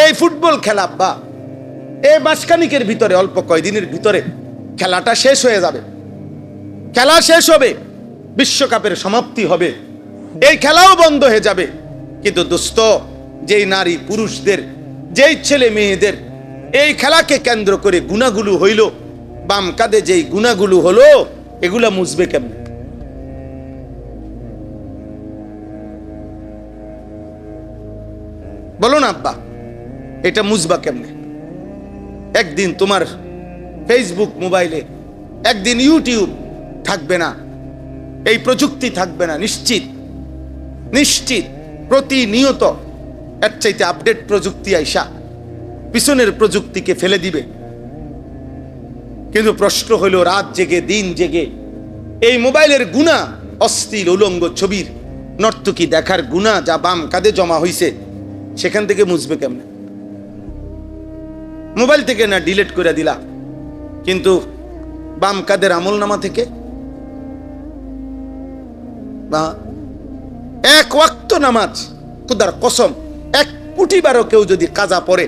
এই ফুটবল খেলা আব্বা, এই মাসখানিকের ভিতরে, অল্প কয়দিনের ভিতরে খেলাটা শেষ হয়ে যাবে। খেলা শেষ হবে, বিশ্বকাপের সমাপ্তি হবে, এই খেলাও বন্ধ হয়ে যাবে। কিন্তু দোস্ত, যেই নারী পুরুষদের, যেই ছেলে মেয়েদের এই খেলাকে কেন্দ্র করে গুনাহগুলো হইল, বাম কাঁধে যেই গুনাহগুলো হলো, এগুলা মুছবে কেমনে? বলো না আব্বা, এটা মুছবা কেমনে? একদিন তোমার ফেসবুক মোবাইলে, একদিন ইউটিউব থাকবে না, এই প্রযুক্তি থাকবে না। নিশ্চিত নিশ্চিত প্রতিনিয়ত এর চাইতে আপডেট প্রযুক্তি আইসা পিছনের প্রযুক্তিকে ফেলে দিবে। কিন্তু প্রশ্ন হইল, রাত জেগে দিন জেগে এই মোবাইলের গুণা, অশ্লীল উলঙ্গ ছবির নর্তকী দেখার গুণা যা বাম কাঁধে জমা হইছে, সেখান থেকে মুছবে কেমনে? মোবাইল থেকে না ডিলিট করে দিলা, কিন্তু বাম কাঁধের আমল নামা থেকে বা এক ওয়াক্ত নামাজ, খুদার কসম, এক কোটিবারও কেউ যদি কাজা পড়ে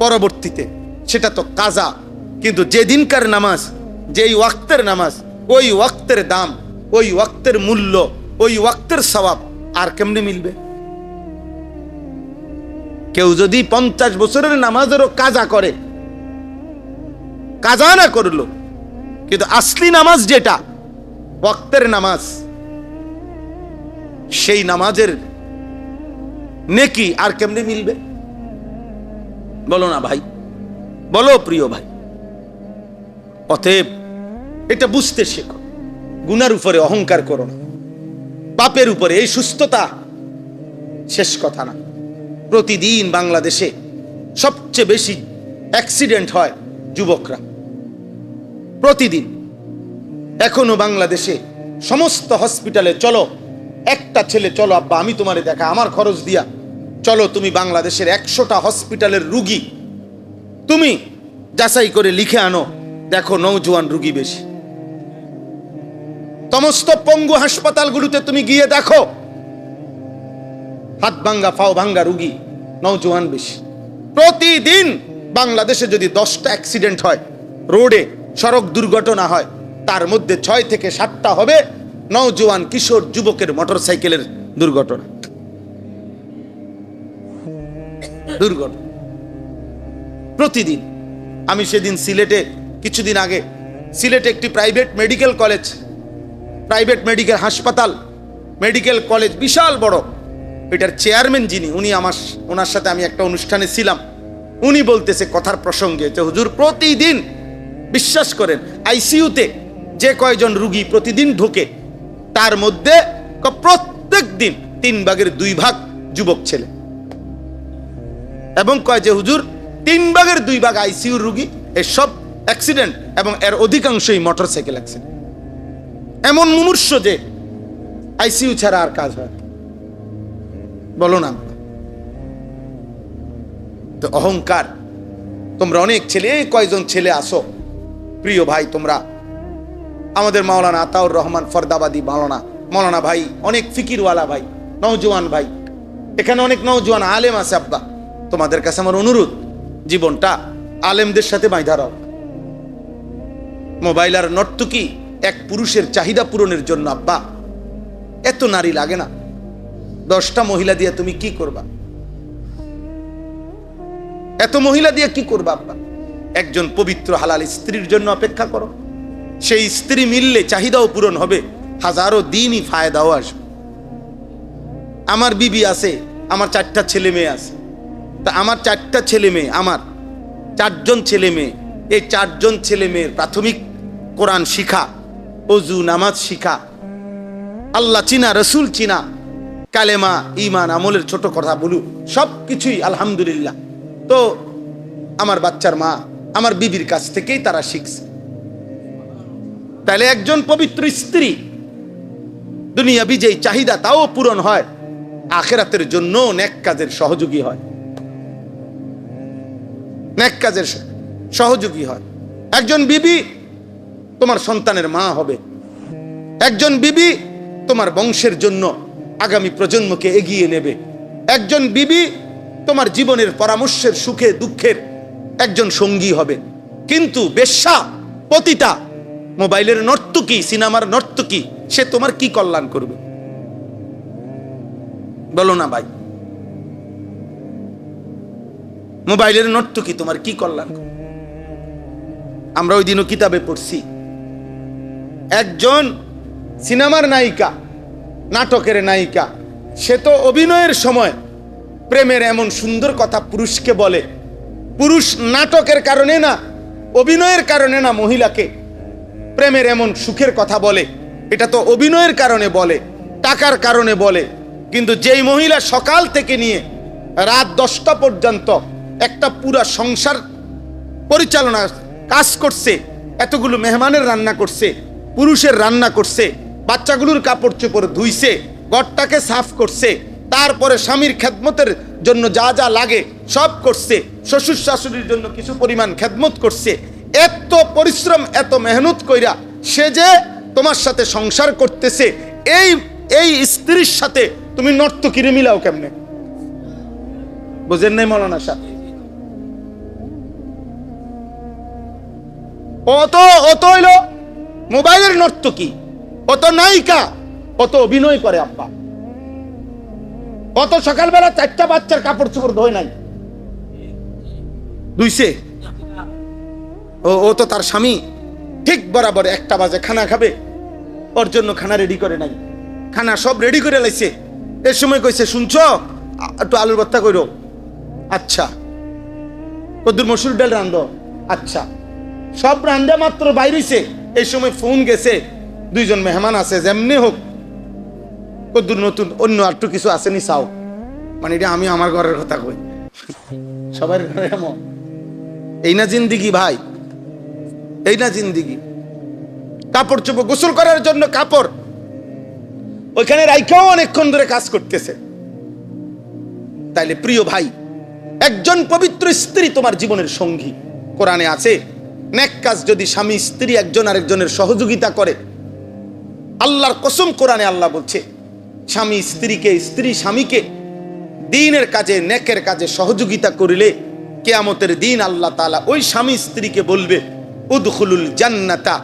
পরবর্তীতে, সেটা তো কাজা। কিন্তু যেদিনকার নামাজ, যেই ওয়াক্তের নামাজ, ওই ওয়াক্তের দাম, ওই ওয়াক্তের মূল্য, ওই ওয়াক্তের সওয়াব আর কেমনে মিলবে? কেউ যদি 50 বছরের নামাজেরও কাজা করে, কাজা না করলো, কিন্তু আসলি নামাজ যেটা ওয়াক্তের নামাজ, সেই নামাজের নেকি আর কেমনে মিলবে? বলো না ভাই, বলো প্রিয় ভাই। অতএব এটা বুঝতে শেখো, গুনার উপরে অহংকার করো না, পাপের উপরে। এই সুস্থতা শেষ কথা না। প্রতিদিন বাংলাদেশে সবচেয়ে বেশি অ্যাক্সিডেন্ট হয় যুবকরা, প্রতিদিন। এখনো বাংলাদেশে সমস্ত হসপিটালে চলো, একটা ছেলে, চলো আব্বা আমি তোমারে দেখা, আমার খরচ দিয়া চলো, তুমি বাংলাদেশের 100টা হসপিটালের রুগী তুমি যাচাই করে লিখে আনো, দেখো নওজোয়ান রুগী বেশি। সমস্ত পঙ্গু হাসপাতালগুলোতে তুমি গিয়ে দেখো, হাত ভাঙ্গা পাও ভাঙ্গা রুগী নওজোয়ান বেশি। প্রতিদিন বাংলাদেশে যদি 10টা অ্যাক্সিডেন্ট হয়, রোডে সড়ক দুর্ঘটনা হয়, তার মধ্যে 6 থেকে 7টা হবে নওজোয়ান কিশোর যুবকের মোটরসাইকেলের দুর্ঘটনা। দুর্ঘটনা প্রতিদিন। আমি সেদিন সিলেটে, কিছুদিন আগে সিলেটে একটি private medical college, private medical হাসপাতাল, মেডিকেল কলেজ বিশাল বড়, এটার চেয়ারম্যান যিনি, উনি ওনার সাথে আমি একটা অনুষ্ঠানে ছিলাম, উনি বলতেছে কথার প্রসঙ্গে যে হুজুর, প্রতিদিন বিশ্বাস করেন আইসিইউতে যে কয়জন রুগী প্রতিদিন ঢোকে, তার মধ্যে প্রত্যেক দিন 3 ভাগের 2 ভাগ যুবক ছেলে। এবং কয় যে হুজুর, 3 ভাগের 2 ভাগ আইসিইউর রুগী, এসব অ্যাক্সিডেন্ট এবং এর অধিকাংশই মোটরসাইকেল অ্যাক্সিডেন্ট। এমন মুমূর্ষ যে আইসিইউ ছাড়া আর কাজ হয়। বলো না তো অহংকার। তোমরা অনেক ছেলে, কয়জন ছেলে আসো প্রিয় ভাই, তোমরা আমাদের মাওলানা আতাউর রহমান ফরদাবাদী মাওলানা ভাই, অনেক ফিকিরওয়ালা ভাই, নওজোয়ান ভাই, এখানে অনেক নওজোয়ান আলেম আছে আব্বা। তোমাদের কাছে আমার অনুরোধ, জীবনটা আলেমদের সাথে বাঁধা রাও। মোবাইল আর নর্তকী এক পুরুষের চাহিদা পূরণের জন্য আব্বা, এত নারী লাগে না। 10টা মহিলা দিয়ে তুমি কি করবা? এত মহিলা দিয়ে কি করবা আব্বা? একজন পবিত্র হালাল স্ত্রীর জন্য অপেক্ষা করো, সেই স্ত্রী মিললে চাহিদাও পূরণ হবে, হাজারো দিনই ফায়দাও আসবে। আমার বিবি আছে, আমার 4টা ছেলে মেয়ে আছে, তা আমার 4টা ছেলে মেয়ে, আমার 4জন ছেলে মেয়ে, এই 4জন ছেলে মেয়ের প্রাথমিক কোরআন শিখা, অজু নামাজ শিখা, আল্লাহ চিনা, রসুল চিনা, কালেমা ঈমান আমলের ছোট কথা বলু, সব কিছুই আলহামদুলিল্লাহ। তো আমার বাচ্চার মা আমার বিবির কাছ থেকেই তারা শিখছে। তাহলে একজন পবিত্র স্ত্রী দুনিয়াবি যেই চাহিদা তাও পূরণ হয়, আখিরাতের জন্য নেক কাজের সহযোগী হয়, নেক কাজের সহযোগী হয়। একজন বিবি তোমার সন্তানের মা হবে, একজন বিবি তোমার বংশের জন্য আগামী প্রজন্মকে এগিয়ে নেবে, একজন বিবি তোমার জীবনের পরামর্শের সুখে দুঃখের একজন সঙ্গী হবে। কিন্তু বেশ্যা, পতিতা, মোবাইলের নর্তকী, সিনেমার নর্তকী, সে তোমার কি কল্যাণ করবে? বলো না ভাই, মোবাইলের নর্তকী তোমার কি কল্যাণ করবে? আমরা ওই দিনও কিতাবে পড়ছি, একজন সিনেমার নায়িকা, নাটকের নায়িকা, সে তো অভিনয়ের সময় প্রেমের এমন সুন্দর কথা পুরুষকে বলে, পুরুষ নাটকের কারণে না, অভিনয়ের কারণে না মহিলাকে প্রেমের এমন সুখের কথা বলে, এটা তো অভিনয়ের কারণে বলে, টাকার কারণে বলে। কিন্তু যেই মহিলা সকাল থেকে নিয়ে রাত 10টা পর্যন্ত একটা পুরা সংসার পরিচালনা কাজ করছে, এতগুলো মেহমানের রান্না করছে, পুরুষের রান্না করছে, বাচ্চাগুলোর কাপড় চোপড় ধুইছে, ঘরটাকে সাফ করছে, তারপরে স্বামীর খেদমতের জন্য যা যা লাগে সব করছে, শ্বশুর শাশুড়ির জন্য কিছু পরিমাণ খেদমত করছে, এত পরিশ্রম এত মেহনত কইরা সে যে তোমার সাথে সংসার করতেছে, এই এই স্ত্রীর সাথে তুমি নর্তকীরে মিলাও কেমনে? বুঝেন নাই মৌলানা সাহেব? অত হইল মোবাইলের নর্তকী, অত নায়িকা, অত অভিনয় করে আব্বা, অত সকালবেলা 4টা বাচ্চার কাপড় চোপড় ধোয় নাই, ধুইছে। ও তো তার স্বামী ঠিক বরাবর 1টা বাজে খানা খাবে, ওর জন্য খানা রেডি করে নাই, খানা সব রেডি করে লাইছে। এর সময় কইছে, শুনছো একটু আলুর ভর্তা কইরো, আচ্ছা। কদ্দুর মসুর ডাল রান্ধো, আচ্ছা। সব রান্ধা মাত্র বাইরেছে, এই সময় ফোন গেছে, 2জন মেহমান আছে, যেমনি হোক কদ্দুর নতুন অন্য একটু কিছু আসেনি চাও, মানে এটা আমি আমার ঘরের কথা কই, সবার ঘরে এমন। এই না জিন্দিগি ভাই, এই না জিন্দিগি। কাপড় চোপড় গোসল করার জন্য কাপড় ওইখানে রাইখাও অনেকক্ষণ ধরে কাজ করতেছে। তাইলে প্রিয় ভাই, একজন পবিত্র স্ত্রী তোমার জীবনের সঙ্গী। কোরআনে আছে, নেক কাজ যদি স্বামী স্ত্রী একজন আরেকজনের সহযোগিতা করে, আল্লাহর কসম কোরআনে আল্লাহ বলছে, স্বামী স্ত্রীকে, স্ত্রী স্বামীকে দ্বীনের কাজে, নেকের কাজে সহযোগিতা করিলে কিয়ামতের দিন আল্লাহ তাআলা ওই স্বামী স্ত্রীকে বলবে, উদখুলুল জান্নাতা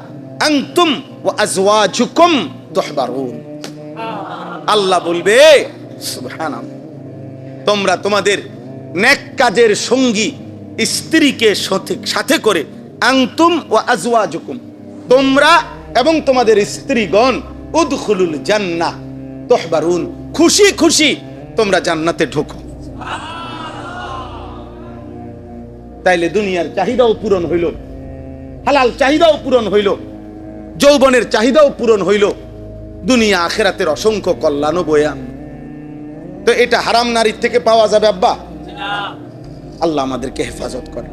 আনতুম ওয়া আজওয়াজুকুম তুহবারুন। আল্লাহ বলবে, সুবহানাল্লাহ, তোমরা তোমাদের নেক কাজের সঙ্গী স্ত্রীকে সাথে করে, আনতুম ওয়া আজওয়াজুকুম, তোমরা এবং তোমাদের স্ত্রীগণ, উদখুলুল জান্নাহ তুহবারুন, খুশি খুশি তোমরা জান্নাতে ঢোকো। তাইলে দুনিয়ার চাহিদাও পূরণ হইল, হালাল চাহিদাও পূরণ হইল, যৌবনের চাহিদাও পূরণ হইল, দুনিয়া আখিরাতের অসংখ্য কল্যাণ বয়ে আনবে। তো এটা হারাম নারীর থেকে পাওয়া যাবে আব্বা? আল্লাহ আমাদেরকে হেফাজত করে,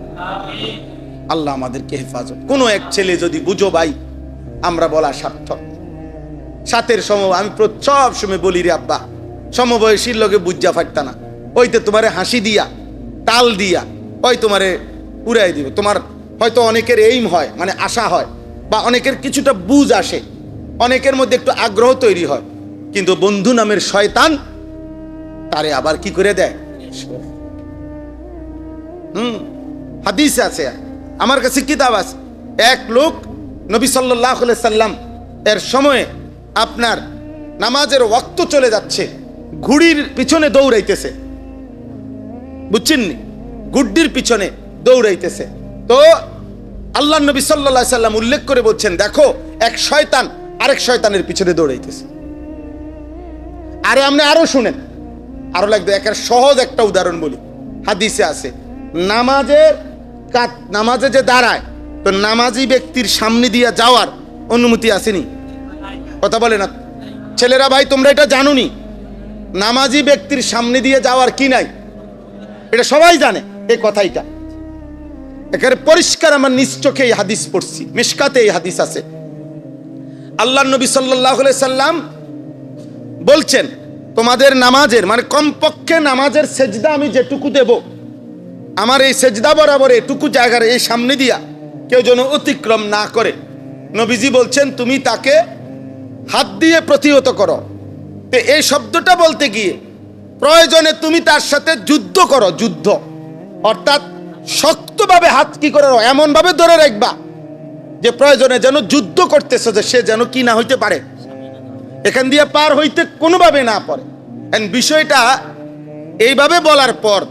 আল্লাহ আমাদেরকে হেফাজত। কোনো এক ছেলে যদি বুঝো ভাই, আমরা বলা সার্থক। সাথের আমি সব সময় বলি রে আব্বা, সমবয়সীর লোকে বুঝা ফাটতা না, ওইতে তোমারে হাসি দিয়া তাল দিয়া ওই তোমারে উড়াই দিব। তোমার হয়তো অনেকের এইম হয়, মানে আশা হয়, বা অনেকের কিছুটা বুঝ আসে, অনেকের মধ্যে একটু আগ্রহ তৈরি হয়, কিন্তু বন্ধু নামের শয়তান তারে আবার কি করে দেয়। হাদিস আছে, আমার কাছে কিতাব আছে, এক লোক নবী সাল্লাল্লাহু আলাইহি সাল্লাম এর সময়ে আপনার নামাজের ওয়াক্ত চলে যাচ্ছে, ঘুড়ির পিছনে দৌড়াইতেছে, বুঝছেন নি, গুড্ডির পিছনে দৌড়াইতেছে। তো আল্লাহ নবী সাল্লাল্লাহু আলাইহি সাল্লাম উল্লেখ করে বলছেন, দেখো এক শয়তান আরেক শয়তানের পিছনে দৌড়াইতেছে। আরে আপনি আরো শুনেন, আরো লাগবে। একের সহজ একটা উদাহরণ বলি, হাদিসে আছে, নামাজে যে দাঁড়ায়, তো নামাজি ব্যক্তির সামনে দিয়ে যাওয়ার অনুমতি আসেনি? কথা বলে না ছেলেরা, ভাই তোমরা এটা জানুনি, নামাজি ব্যক্তির সামনে দিয়ে যাওয়ার কি নাই, এটা সবাই জানে এই কথাইটা। একেবারে পরিষ্কার, আমার নিজ চোখে এই হাদিস পড়ছি, মিশকাতে এই হাদিস আছে। আল্লাহ নবী সাল্লাল্লাহু আলাইহি সাল্লাম বলছেন, তোমাদের নামাজের, মানে কমপক্ষে নামাজের সেজদা আমি যেটুকু দেব, আমার এই সেজদা বরাবর এটুকু জায়গার এই সামনে দিয়া কেউ যেন অতিক্রম না করে। নবীজি বলছেন, তুমি তাকে হাত দিয়ে প্রতিহত করো। তো এই শব্দটা বলতে গিয়ে প্রয়োজনে তুমি তার সাথে যুদ্ধ করো, যুদ্ধ অর্থাৎ শক্তভাবে হাত কি করে এমন ভাবে ধরে রাখবা যে প্রয়োজনে যেন যুদ্ধ করতেছ, যে সে যেন কি না হইতে পারে, এখান দিয়ে পার হইতে কোনোভাবে না পারে। বিষয়টা এইভাবে বলার পর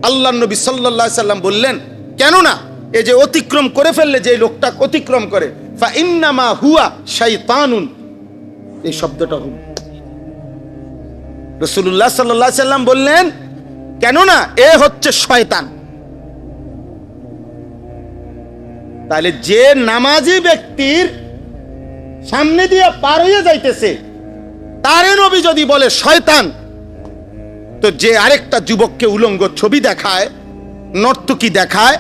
আল্লাহ নবী সাল্লাল্লাহু আলাইহি সাল্লাম বললেন, কেননা এই যে অতিক্রম করে ফেললে, যে লোকটা অতিক্রম করে, ফা ইন্নামা হুয়া শাইতানুন, এই শব্দটা হল রাসূলুল্লাহ সাল্লাল্লাহু আলাইহি সাল্লাম বললেন, কেননা এ হচ্ছে শয়তান। তাহলে যে নামাজি ব্যক্তির সামনে দিয়ে পার হয়ে যাইতেছে তারে নবী যদি বলে শয়তান, তো যে আরেকটা যুবককে উলঙ্গ ছবি দেখায়, নর্তকী দেখায়,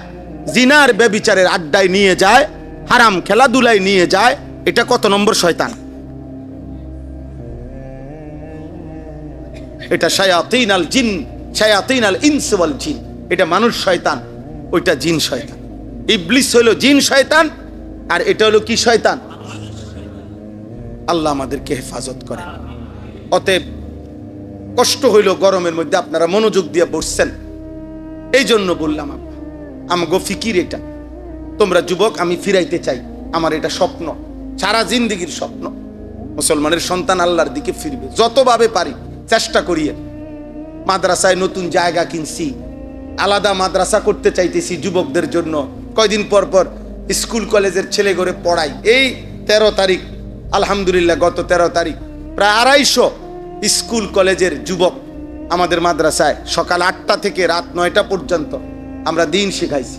জিনার ব্যভিচারের আড্ডায় নিয়ে যায়, হারাম খেলাধুলায় নিয়ে যায়, এটা কত নম্বর শয়তান? এটা শায়াতিন আল জিন, শায়াতিন আল ইনস ওয়াল জিন, এটা মানুষ শয়তান, ওইটা জিন শয়তান। ইবলিস হলো জিন শয়তান, আর এটা হলো কি শয়তান? আল্লাহ আমাদেরকে হেফাজত করে। অতএব কষ্ট হইল গরমের মধ্যে, আপনারা মনোযোগ দিয়ে বসছেন, এই জন্য বললাম আমগো ফিকির এটা। তোমরা যুবক, আমি ফিরাইতে চাই, আমার এটা স্বপ্ন, সারা জিন্দেগির স্বপ্ন, মুসলমানের সন্তান আল্লাহর দিকে ফিরবে। যতভাবে পারি চেষ্টা করিয়ে, মাদ্রাসায় নতুন জায়গা কিনছি, আলাদা মাদ্রাসা করতে চাইতেছি যুবকদের জন্য। কয়দিন পর পর স্কুল কলেজের ছেলে করে পড়াই। এই 13 তারিখ আলহামদুলিল্লাহ, গত 13 তারিখ প্রায় 250 স্কুল কলেজের যুবক আমাদের মাদ্রাসায় সকাল 8টা থেকে রাত 9টা পর্যন্ত আমরা দিন শেখাইছি।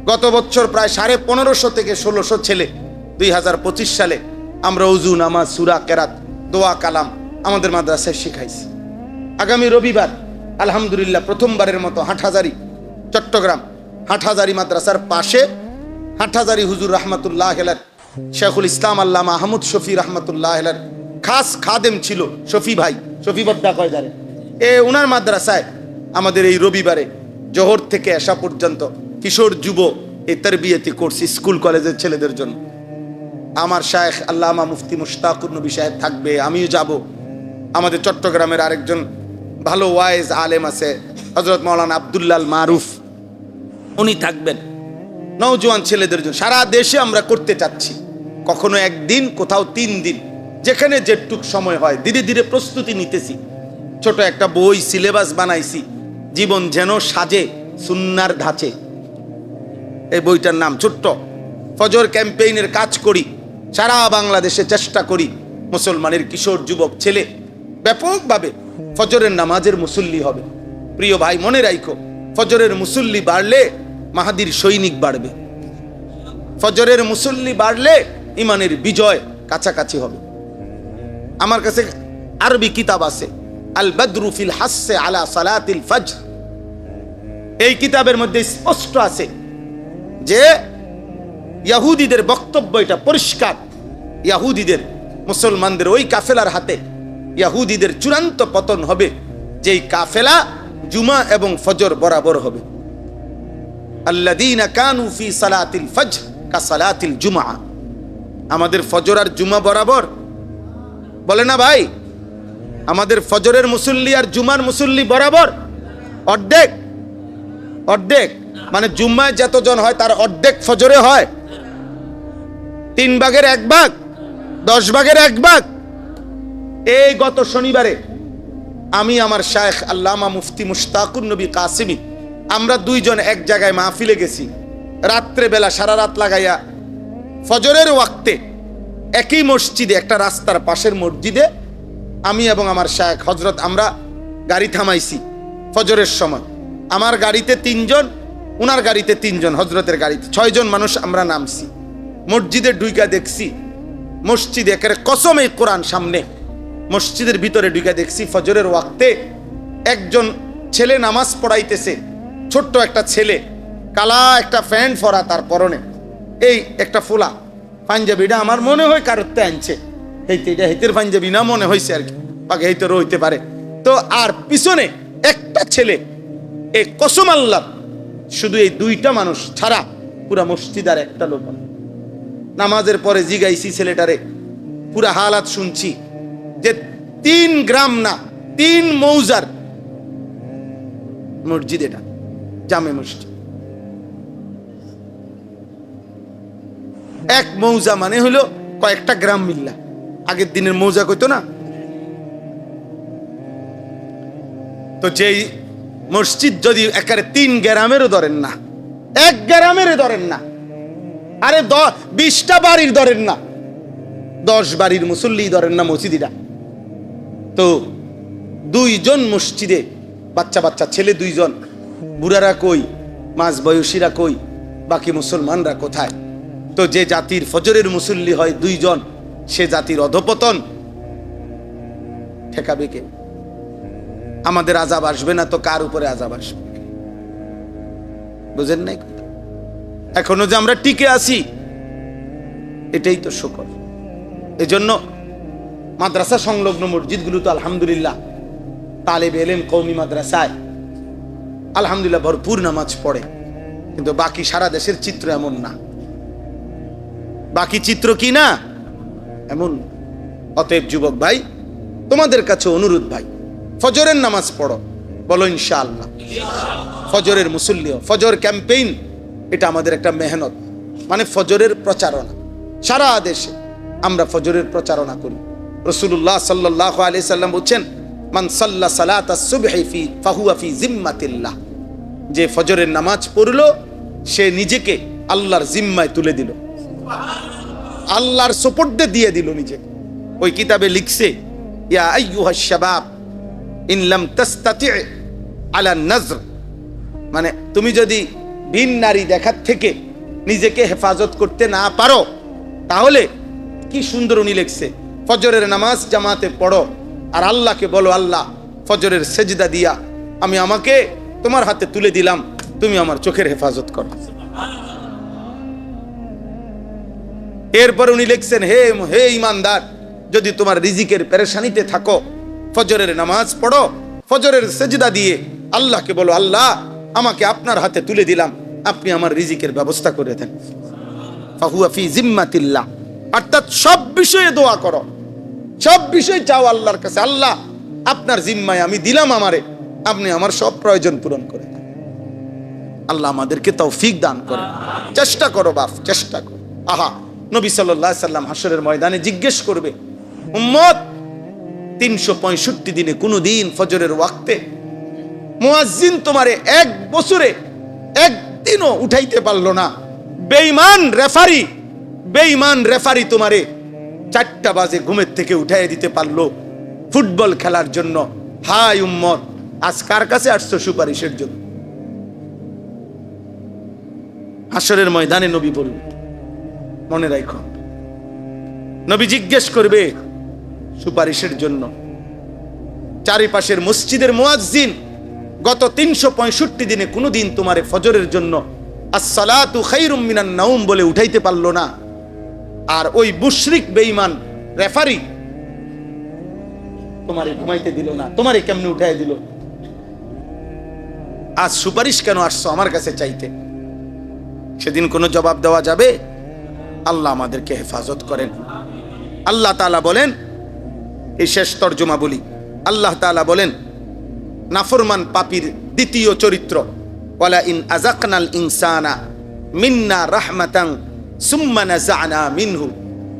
গত বছর প্রায় 1550 থেকে 1600 ছেলে 2025 সালে আমরা ওযু, নামাজ, সূরা, কেরাত, দোয়া, কালাম আমাদের মাদ্রাসায় শেখাইছি। আগামী রবিবার আলহামদুলিল্লাহ প্রথমবারের মতো হাটহাজারী, চট্টগ্রাম হাটহাজারী মাদ্রাসার পাশে হাটহাজারী হুজুর রহমাতুল্লাহ আলাইহি, শেখুল ইসলাম আল্লামা আহমদ শফি রহমাতুল্লাহ আলাইহি খাস খাদেম ছিল শফি ভাই, শফি বদ্দা কয় জানেন, উনার মাদ্রাসায় আমাদের এই রবিবারে জোহর থেকে এশা পর্যন্ত কিশোর যুব এই তারবিয়তি কোর্স স্কুল কলেজের ছেলেদের জন্য। আমার শায়েখ আল্লামা মুফতি মুশতাকুর নবী সাহেব থাকবে, আমিও যাব। আমাদের চট্টগ্রামের আরেকজন ভালো ওয়াইজ আলেম আছে হযরত মাওলানা আব্দুল্লাহ মারুফ, উনি থাকবেন। নওজোয়ান ছেলেদের জন্য সারা দেশে আমরা করতে চাচ্ছি, কখনো একদিন, কোথাও 3 দিন, যেখানে যেটুক সময় হয়। ধীরে ধীরে প্রস্তুতি নিতেছি। ছোট একটা বই সিলেবাস বানাইছি, জীবন যেন সাজে সুন্নার ধাঁচে, এই বইটার নাম ছোট্ট। ফজর ক্যাম্পেইনের কাজ করি, সারা বাংলাদেশে চেষ্টা করি মুসলমানের কিশোর যুবক ছেলে ব্যাপকভাবে ফজরের নামাজের মুসল্লি হবে। প্রিয় ভাই, মনে রাখো, ফজরের মুসল্লি বাড়লে মাহাদির সৈনিক বাড়বে, ফজরের মুসল্লি বাড়লে ইমানের বিজয় কাছাকাছি হবে। আমার কাছে আরবি কিতাব আছে, আল বদরু ফিল হাসসে আলা সালাতিল ফজর। এই কিতাবের মধ্যে স্পষ্ট আছে যে ইহুদিদের বক্তব্য এটা পরিষ্কার, ইহুদিদের, মুসলমানদের ওই কাফেলার হাতে ইহুদিদের চূড়ান্ত পতন হবে, যেই কাফেলা জুমা এবং ফজর বরাবর হবে। আল্লাযীনা কানু ফি সালাতিল ফজর কা সালাতিল জুমআ, আমাদের ফজর আর জুমা বরাবর, বলে না ভাই? আমাদের ফজরের মুসল্লি আর জুমার মুসল্লি বরাবর, অর্ধেক অর্ধেক, মানে জুম্মায় যতজন হয় তার অর্ধেক ফজরে হয়। 3 ভাগের 1 ভাগ, 10 ভাগের 1 ভাগ। এই গত শনিবারে আমি আমার শায়েখ আল্লামা মুফতি মুশতাকুর নবী কাসিমি, আমরা 2 জন এক জায়গায় মাহফিলে গেছি। রাত্রে বেলা সারা রাত লাগাইয়া ফজরের ওয়াক্তে একই মসজিদে, একটা রাস্তার পাশের মসজিদে আমি এবং আমার শায়েখ হযরত আমরা গাড়ি থামাইছি ফজরের সময়। আমার গাড়িতে 3 জন, উনার গাড়িতে 3 জন, হযরতের গাড়িতে 6 জন মানুষ আমরা নামছি। মসজিদে ঢুইকা দেখছি, মসজিদে একেবারে কসমে কোরআন সামনে, মসজিদের ভিতরে ঢুইকা দেখছি ফজরের ওয়াক্তে একজন ছেলে নামাজ পড়াইতেছে, ছোট্ট একটা ছেলে, কালা একটা প্যান্ট পরা, তার পরনে এই একটা ফোলা পাঞ্জাবিটা আমার মনে হয় কারোতে আনছে, এটা হেতের পাঞ্জাবি না মনে হয়েছে আর কি, বাকি হেতেরও হইতে পারে। তো আর পিছনে একটা ছেলে, এই কসম আল্লাহ, শুধু এই 2টা মানুষ ছাড়া পুরা মসজিদ আর একটা লোক। নামাজের পরে জিগাইছি ছেলেটারে, পুরা হালাত শুনছি যে 3 গ্রাম না 3 মৌজার মসজিদ, এটা জামে মসজিদ। 1 মৌজা মানে হলো কয়েকটা গ্রাম মিল্লা, আগের দিনের মৌজা কইতো না। তো যেই মসজিদ যদি একেবারে 3 গ্রামেরও ধরেন না, 1 গ্রামের ধরেন না, আরে 20টা বাড়ির ধরেন না, 10 বাড়ির মুসল্লি ধরেন না মসজিদটা, তো 2 জন মসজিদে, বাচ্চা বাচ্চা ছেলে 2 জন, বুড়ারা কই, মাঝ বয়সীরা কই, বাকি মুসলমানরা কোথায়? তো যে জাতির ফজরের মুসল্লি হয় 2 জন, সে জাতির অধপতন ঠেকাবে কে? আমাদের আযাব আসবে না তো কার উপরে আযাব আসবে? বুঝেন নাই? এখনো যে আমরা টিকে আছি, এটাই তো শুকর। এজন্য মাদ্রাসা সংলগ্ন মসজিদগুলো তো আলহামদুলিল্লাহ, তালেবে ইলম কওমি মাদ্রাসায় আলহামদুলিল্লাহ ভরপুর নামাজ পড়ে, কিন্তু বাকি সারা দেশের চিত্র এমন না। বাকি চিত্র কি না এমন। অতএব যুবক ভাই, তোমাদের কাছে অনুরোধ ভাই, ফজরের নামাজ পড়ো, বলো ইনশাআল্লাহ। ফজরের মুসল্লি, ফজর ক্যাম্পেইন, এটা আমাদের একটা মেহনত, মানে ফজরের প্রচারণা। সারা দেশে আমরা ফজরের প্রচারণা করি। রাসূলুল্লাহ সাল্লাল্লাহু আলাইহি সাল্লাম বলেন, মান সাল্লা সালাতাস সুবহি ফি ফাহুয়া ফি জিম্মাতিল্লাহ, যে ফজরের নামাজ পড়লো সে নিজেকে আল্লাহর জিম্মায় তুলে দিল, আল্লাহর সুপুর্দে দিয়ে দিল নিজেকে। ওই কিতাবে লিখছে, ইয়া আইয়ুহাশ শাবাব ইন লাম তাস্তাতি আলা নজর, মানে তুমি যদি ভিন নারী দেখার থেকে নিজেকে হেফাজত করতে না পারো, তাহলে কি সুন্দর উনি লিখছে, ফজরের নামাজ জামাতে পড়ো আর আল্লাহকে বলো, আল্লাহ ফজরের সেজদা দিয়া আমি আমাকে তোমার হাতে তুলে দিলাম, তুমি আমার চোখের হেফাজত করো। এরপর উনি লিখছেন, হে হে ঈমানদার, যদি তোমার রিজিকের পেরেশানিতে থাকো, ফজরের নামাজ পড়ো, ফজরের সেজদা দিয়ে আল্লাহকে বলো, আল্লাহ আমাকে আপনার হাতে তুলে দিলাম, আপনি আমার রিজিকের ব্যবস্থা করে দেন। ফাহুয়া ফি জিম্মাতিল্লাহ, অর্থাৎ সব বিষয়ে দোয়া করো, সব বিষয় চাও আল্লাহর কাছে, আল্লাহ আপনার জিম্মায় আমি দিলাম আমারে, আপনি আমার সব প্রয়োজন পূরণ করে দেন। আল্লাহ আমাদেরকে তৌফিক দান করে। চেষ্টা করো বাপ, চেষ্টা করো। আহা, নবী সাল্লাল্লাহু আলাইহি সাল্লাম হাসরের ময়দানে জিজ্ঞেস করবে, উম্মত 365 দিনে কোনো দিন ফজরের ওয়াক্তে মুয়াজ্জিন তোমারে 1 বছরে একদিনও উঠাইতে পারলো না, বেঈমান রেফারি তোমারে 4টা বাজে ঘুমের থেকে উঠাইয়া দিতে পারলো ফুটবল খেলার জন্য। হায় উম্মত, আজ কার কাছে আসছো সুপারিশের জন্য? হাসরের ময়দানে নবী বলবে, মনে রাখো, নবী জিজ্ঞেস করবে সুপারিশের জন্য। চারিপাশের মসজিদের মুয়াজ্জিন গত 365 দিনে কোনোদিন তোমারে ফজরের জন্য আসসালাতু খায়রুম মিনান নাওম বলে উঠাইতে পারলো না, আর ওই মুশরিক বেঈমান রেফারি তোমারে ঘুমাইতে দিল না, তোমারে কেমনে উঠাই দিল? আজ সুপারিশ কেন আসছো আমার কাছে চাইতে? সেদিন কোনো জবাব দেওয়া যাবে? আল্লাহ আমাদেরকে হেফাজত করেন। আল্লাহ তাআলা বলেন, এই শেষ তর্জমা বলি, আল্লাহ তাআলা বলেন নাফরমান পাপীর দ্বিতীয় চরিত্র, ওয়ালা ইন আযাকনাল ইনসানা মিন্না রাহমাতান সুম্মা নাযা'না মিনহু,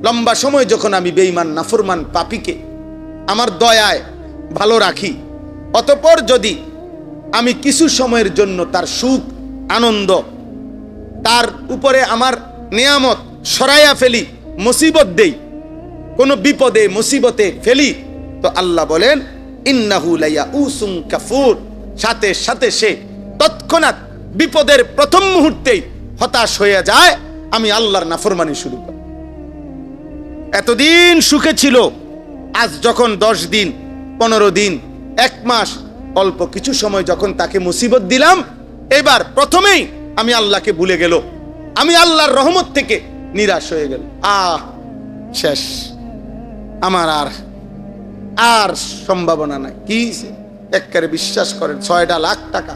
লম্বা সময় যখন আমি বেঈমান নাফরমান পাপীকে আমার দয়ায় ভালো রাখি, অতঃপর যদি আমি কিছু সময়ের জন্য তার সুখ আনন্দ, তার উপরে আমার নিয়ামত সরাইয়া ফেলি, মুসিবত দেই, কোনো বিপদে মুসিবতে ফেলি, তো আল্লাহ বলেন ইন্নাহু লায়াউসুন কাফুর, সাথে সাথে সে তৎক্ষণাৎ বিপদের প্রথম মুহূর্তেই হতাশ হয়ে যায়, আমি আল্লাহর নাফরমানি শুরু করি। এতদিন সুখে ছিল, আজ যখন 10 দিন 15 দিন 1 মাস অল্প কিছু সময় যখন তাকে মুসিবত দিলাম, এবার প্রথমেই আমি আল্লাহকে ভুলে গেল, আমি আল্লাহর রহমত থেকে নিরাশ হয়ে গেল। শেষ, আমার আর সম্ভাবনা নাই। কি একবারে বিশ্বাস করেন, 6টা লাখ টাকা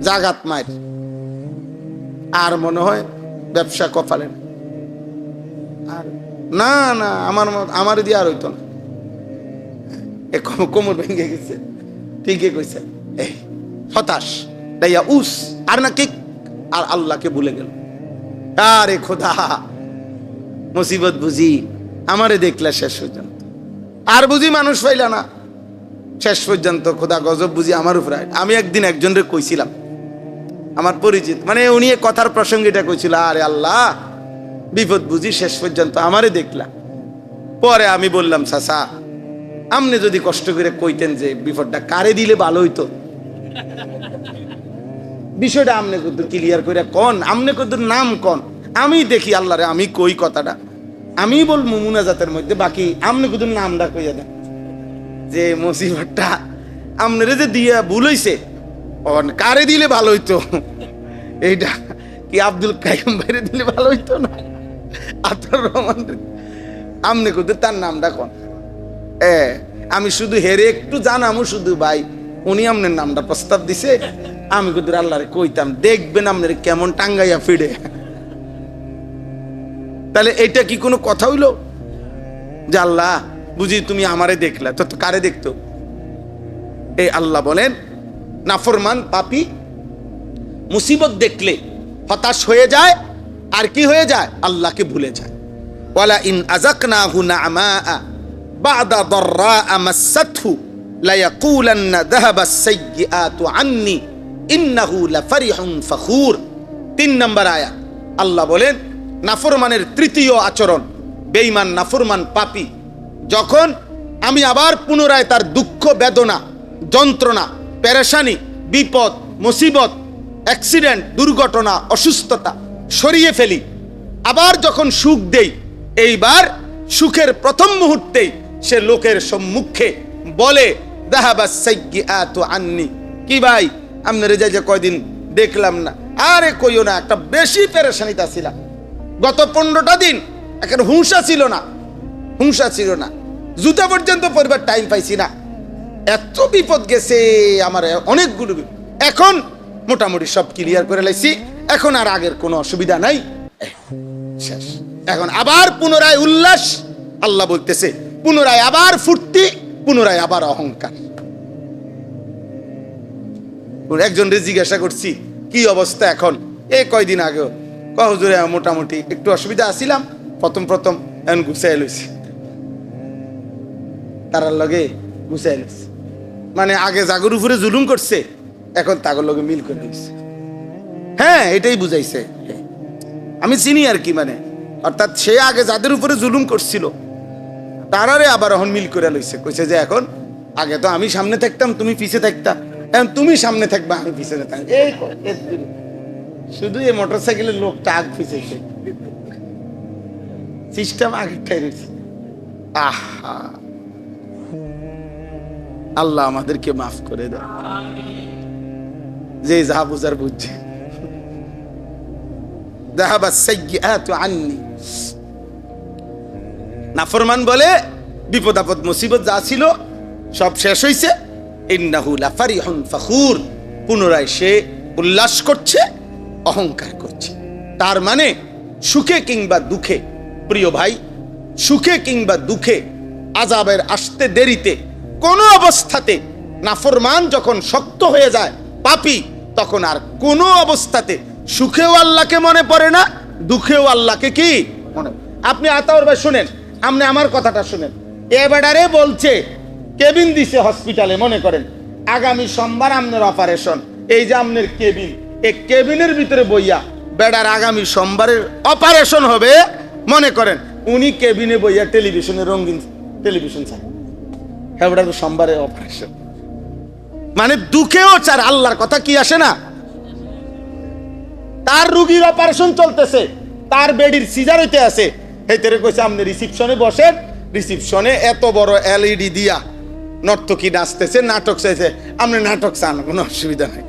জাগাত মায়ের, আর মনে হয় ব্যবসা কপালে আর না, আমার দিয়ে আর হইতো না। কোমর ভেঙে গেছে, ঠিকই কইছে, এই হতাশ দাইয়া উস আর নাকি আর আল্লাহকে ভুলে গেল। আরে খোদা, মুসিবত বুঝি আমারে দেখলা শেষ পর্যন্ত, আর বুঝি মানুষ পাইলা না শেষ পর্যন্ত, খোদা গজব বুঝি আমার উপরে। আমি একদিন একজনরে কইছিলাম, আমার পরিচিত, মানে উনি কথার প্রসঙ্গে এটা কইছিল, আরে আল্লাহ বিপদ বুঝি শেষ পর্যন্ত আমারে দেখলা। পরে আমি বললাম, চাচা আপনি যদি কষ্ট করে কইতেন যে বিপদটা কারে দিলে ভালো হইতো, বিষয়টা আমনে কত ক্লিয়ার করে কন, আমনে কত নাম কন, আমি দেখি আল্লাহরে, আমি কই কথাটা, আমি বলবো মুনাজাতের মধ্যে, বাকি আমনে কত নামটা কইয়া দেন যে মুসিবতটা আমনেরে যে দিয়া ভুল হইছে, কারে দিলে ভালো হইতো, এইটা কি আব্দুল কাইয়ুম ভাইরে দিলে ভালো হইতো না, আতাউর রহমান, আমনে কত তার নামটা কন। আমি শুধু হেরে একটু জানামু, শুধু ভাই উনি আমনের নামটা প্রস্তাব দিছে, আমি কত আল্লাহরে কইতাম, দেখবেন আপনার কেমন টাঙ্গাইয়া ফিরে। তাহলে এটা কি কোনো কথা হইলো যে আল্লাহ বুঝি তুমি আমারে দেখলা, তো কারে দেখতো? এই আল্লাহ বলেন নাফরমান পাপী মুসিবত দেখলে হতাশ হয়ে যায়, আর কি হয়ে যায়? আল্লাহকে ভুলে যায়। ওয়ালা ইন আযাকনাহু না'মা বা'দা দাররা মাসাতহু লা ইয়াকুলান্না যাহাবাস সাইয়্যাতু আন্নী ইন্নাহু লাফারিহুন ফখুর। 3 নম্বর আয়াত। আল্লাহ বলেন নাফরমানের তৃতীয় আচরণ, বেঈমান নাফরমান পাপী যখন আমি আবার পুনরায় তার দুঃখ বেদনা যন্ত্রণা পেরেশানি বিপদ মুসিবত অ্যাক্সিডেন্ট দুর্ঘটনা অসুস্থতা সরিয়ে ফেলি, আবার যখন সুখ দেই, এইবার সুখের প্রথম মুহূর্তেই সে লোকের সম্মুখে বলে যাহাবাস সাইয়্যাতু আন্নী, কি ভাই আপনার যে কয়দিন দেখলাম না, আরে কইও না, একটা বেশি পেরেশানিতে ছিলাম, গত 15টা দিন এখন হুঁশা ছিল না, জুতা পর্যন্ত পরিবার টাইম পাইছি না, এত বিপদ গেছে আমার, অনেকগুলো এখন মোটামুটি সব ক্লিয়ার করে লাইছি, এখন আর আগের কোনো অসুবিধা নাই, শেষ। এখন আবার পুনরায় উল্লাস, আল্লাহ বলতেছে পুনরায় আবার ফুর্তি, পুনরায় আবার অহংকার। একজনকে জিজ্ঞাসা করছি কি অবস্থা এখন, এই কয়দিন আগে হুজুরে মোটামুটি একটু অসুবিধা আসছিলাম, প্রথম এখন গুছাই লইছি, তারার লগে গুছাই লইছি, মানে আগে জাগর উপরে জুলুম করছে, এখন তাগর লগে মিল করে লইছে। হ্যাঁ, এটাই বুঝাইছে, আমি চিনি আর কি, মানে অর্থাৎ সে আগে যাদের উপরে জুলুম করছিল তারারে আবার এখন মিল করে লইছে, কইছে যে এখন আগে তো আমি সামনে থাকতাম তুমি পিছে থাকতাম, এখন তুমি সামনে থাকবা আমি পিছনে থাকতাম, এই শুধু এই মোটরসাইকেলের লোকটা আগ পিছেছে, সিস্টেম আগেরটাই রয়েছে। আহা, আল্লাহ আমাদেরকে মাফ করে দেয়, যে যা বুঝার বুঝছে। যাহাবাস সাইয়্যাতু আন্নী, নাফরমান বলে বিপদ আপদ মুসিবত যা ছিল সব শেষ হইছে, ইন্নাহু লাফারিহুন ফখুর, পুনরায় সে উল্লাস করছে অহংকার করছে। তার মানে সুখে কিংবা দুঃখে, প্রিয় ভাই, সুখে কিংবা দুঃখে আযাবের আসতে দেরিতে কোনো অবস্থাতে নাফরমান যখন শক্ত হয়ে যায় পাপী, তখন আর কোনো অবস্থাতে সুখেও আল্লাহকে মনে পড়ে না, দুঃখেও আল্লাহকে কি মনে। আপনি আতাউর ভাই শুনেন, আপনি আমার কথাটা শুনেন, এ বেডারে বলছে কেবিন দিছে হসপিটালে, মনে করেন আগামী সোমবার আপনার অপারেশন, এই যে আপনার কেবিন, এই কেবিনের ভিতরে বইয়া বেডার আগামী সোমবারের অপারেশন হবে, মনে করেন উনি কেবিনে বইয়া টেলিভিশনে রঙিন টেলিভিশন চায়, হ্যাঁ বেডার সোমবারে অপারেশন, মানে দুঃখেও চার আল্লাহর কথা কি আসে না। তার রুগীর অপারেশন চলতেছে, তার বেডির সিজার হইতে আছে, হেতেরে কইছে আপনি রিসিপশনে বসেন, রিসিপশনে এত বড় এলইডি দিয়া নর্তকী নাচতেছে, নাটক চাইছে, আপনি নাটক চান, কোনো অসুবিধা নাই,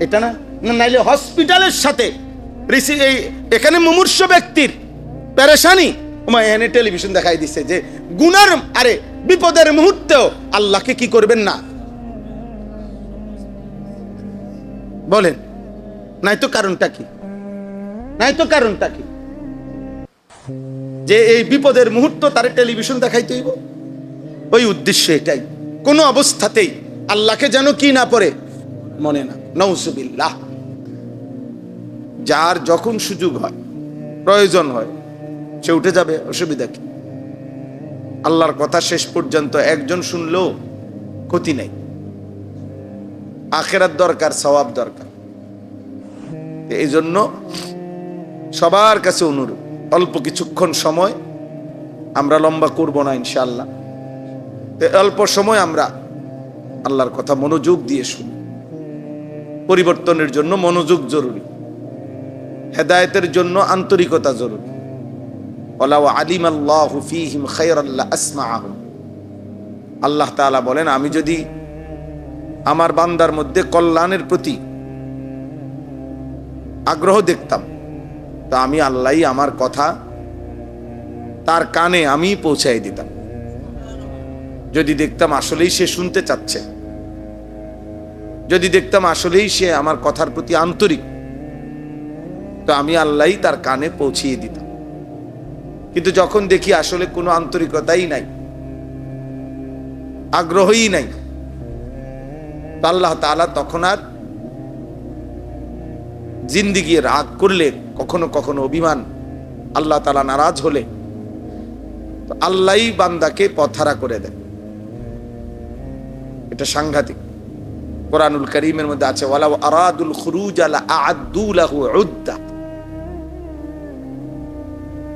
এটা না। নাইলে হসপিটালের সাথে এখানে মুমূর্ষ ব্যক্তির পেরেশানি, এখানে টেলিভিশন দেখাই দিচ্ছে যে গুনার আরে বিপদের মুহূর্তেও আল্লাহকে কি করবেন না, বলেন, নাই তো কারণটা কি, নাই তো কারণটা কি? যে এই বিপদের মুহূর্ত তারে টেলিভিশন দেখাইতে হইব। ওই উদ্দেশ্য এটাই, কোনো অবস্থাতেই আল্লাহকে যেন কি না পড়ে মনে না। নাউজুবিল্লাহ। যার যখন সুযোগ হয়, প্রয়োজন হয়, সে উঠে যাবে, অসুবিধা কি? আল্লাহর কথা শেষ পর্যন্ত একজন শুনলেও ক্ষতি নেই। আখিরাত দরকার, সওয়াব দরকার। এই জন্য সবার কাছে অনুরোধ, অল্প কিছুক্ষণ সময়, আমরা লম্বা করব না ইনশাআল্লাহ, অল্প সময় আমরা আল্লাহর কথা মনোযোগ দিয়ে শুনি। পরিবর্তনের জন্য মনোযোগ জরুরি, হেদায়েতের জন্য আন্তরিকতা জরুরি। ওয়ালাউ আলিমাল্লাহু ফীহিম খায়রান লাআসমাআহুম। আল্লাহ তাআলা বলেন, আমি যদি আমার বান্দার মধ্যে কল্যাণের প্রতি আগ্রহ দেখতাম, তা আমি আল্লাহই আমার কথা তার কানে আমি পৌঁছাই দিতাম। যদি দেখতাম আসলেই সে শুনতে চাচ্ছে, যদি দেখতাম আসলেই সে আমার কথার প্রতি আন্তরিক, তো আমি আল্লাহই তার কানে পৌঁছিয়ে দিতাম। কিন্তু যখন দেখি আসলে কোনো আন্তরিকতাই নাই, আগ্রহই নাই, তো আল্লাহ তাআলা তখন আর জিন্দিগি রাগ করলে, কখনো কখনো অভিমান, আল্লাহ তাআলা নারাজ হলে, তো আল্লাহই বান্দাকে পথহারা করে দেয়। এটা সাংঘাতিক। কোরআনুল কারীমের মধ্যে আছে, ওয়ালাউ আরাদুল খুরুজ লা আ'আদ্দু লাহু উদ্দা।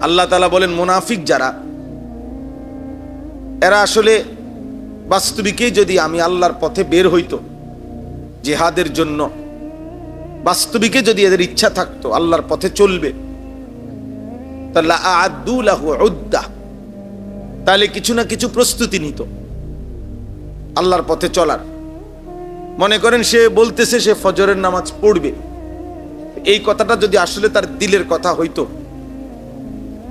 আল্লাহ তাআলা বলেন, মুনাফিক যারা, এরা আসলে বাস্তবিকই যদি আমি আল্লাহর পথে বের হইতো জিহাদের জন্য, বাস্তবিকে যদি এদের ইচ্ছা থাকতো আল্লাহর পথে চলবে, তাহলে আ'আদ্দু লাহু উদ্দা, তাহলে কিছু না কিছু প্রস্তুতি নিত আল্লাহর পথে চলার। মনে করেন সে বলতেছে সে ফজরের নামাজ পড়বে, এই কথাটা যদি আসলে তার দিলের কথা হইতো,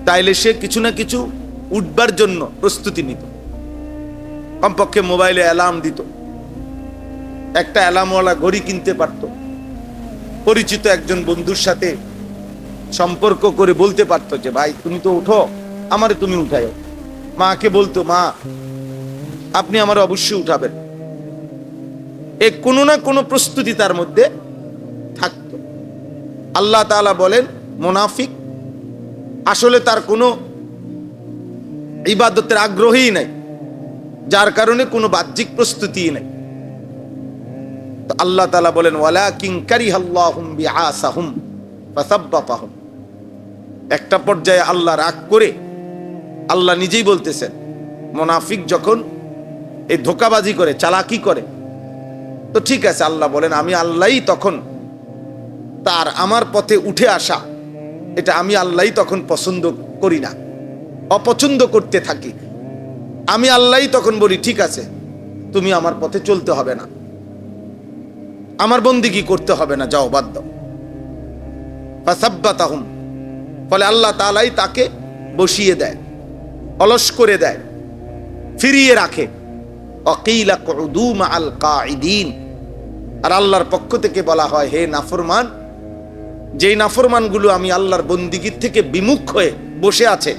তাইলে সে কিছু না কিছু উঠবার জন্য প্রস্তুতি নিত। কমপক্ষে মোবাইলে অ্যালার্ম দিত, একটা অ্যালার্মওয়ালা ঘড়ি কিনতে পারত, পরিচিত একজন বন্ধুর সাথে সম্পর্ক করে বলতে পারতো যে ভাই তুমি তো উঠো, আমারে তুমি উঠাইও। মাকে বলতো, মা আপনি আমার অবশ্যই উঠাবেন। এ কোনো না কোনো প্রস্তুতি তার মধ্যে থাকতো। আল্লাহ তাআলা বলেন, মুনাফিক আসলে তার কোনো ইবাদতের আগ্রহই নাই, যার কারণে কোনো বাহ্যিক প্রস্তুতি নাই। তো আল্লাহ তাআলা বলেন, ওয়ালাকিন কারিহাল্লাহুম বিআসাহুম ফাসাব্বাতাহুম। একটা পর্যায়ে আল্লাহ রাগ করে, আল্লাহ নিজেই বলতেছেন, মুনাফিক যখন এই ধোঁকাবাজি করে, চালাকি করে, তো ঠিক আছে, আল্লাহ বলেন আমি আল্লাহই তখন তার আমার পথে উঠে আসা, এটা আমি আল্লাহই তখন পছন্দ করি না, অপছন্দ করতে থাকি। আমি আল্লাহই তখন বলি, ঠিক আছে তুমি আমার পথে চলতে হবে না, আমার বন্দেগী করতে হবে না, যাও বাদ দাও। ফাসাব্বাতাহুম, ফলে আল্লাহ তাআলাই তাকে বসিয়ে দেয়, অলস করে দেয়, ফিরিয়ে রাখে। ওয়াকিলা কুদু মাআল কাঈদিন। আর আল্লাহর পক্ষ থেকে বলা হয়, হে নাফরমান, যেই নাফরমানগুলো আমি আল্লাহর বন্দিগির থেকে বিমুখ হয়ে বসে আছে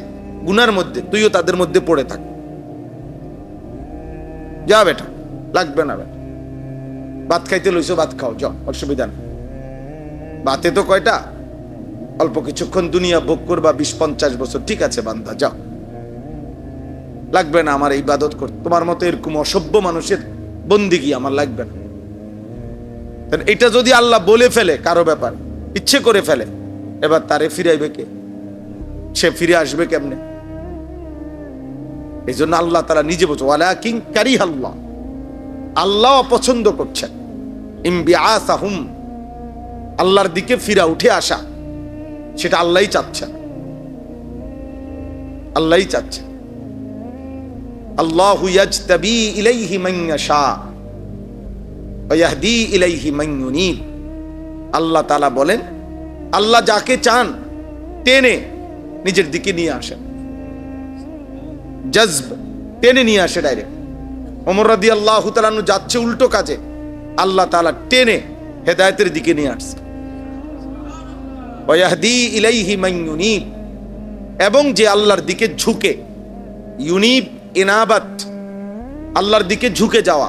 গুনার মধ্যে, তুইও তাদের মধ্যে পড়ে থাক। যা বেটা, লাগবে না বেটা, ভাত খাইতে লইছো ভাত খাও, যাও, অসুবিধা নেই। ভাতে তো কয়টা, অল্প কিছুক্ষণ দুনিয়া ভোগ করবা, 20-50 বছর, ঠিক আছে বান্দা যাও, লাগবে না আমার ইবাদত করতে, তোমার মতো এরকম অসভ্য মানুষের বন্দিগি আমার লাগবে না। এটা যদি আল্লাহ বলে ফেলে কারো ব্যাপার, ইচ্ছে করে ফেলে, এবার তারে ফিরাইবে কে? সে ফিরে আসবে কেমনে? এই জন্য আল্লাহ তাআলা নিজে বলছে, ওয়ালাকিন কারিহাল্লাহ, আল্লাহ অপছন্দ করছেন, ইমবিআসাহুম, আল্লাহর দিকে ফিরা, উঠে আসা, সেটা আল্লাহই চাচ্ছেন, আল্লাহই চাচ্ছেন। আল্লাহু ইয়াজতাবি ইলাইহি মান ইয়াশা ওয়া ইয়াহদি ইলাইহি মান ইউনিব। আল্লাহ তাআলা বলেন, আল্লাহ যাকে চান টেনে নিজের দিকে নিয়ে আসেন, জজব, টেনে নিয়ে আসে ডাইরেক্ট। ওমর রাদিয়াল্লাহু তাআলা আনহু যাচ্ছে উল্টো কাজে, আল্লাহ তাআলা টেনে হেদায়েতের দিকে নিয়ে আসছে। ওয়া ইয়াহদি ইলাইহি মান ইউনিব, এবং যে আল্লাহর দিকে ঝুঁকে, ইউনিব ইনাবাত, আল্লাহর দিকে ঝুঁকে যাওয়া।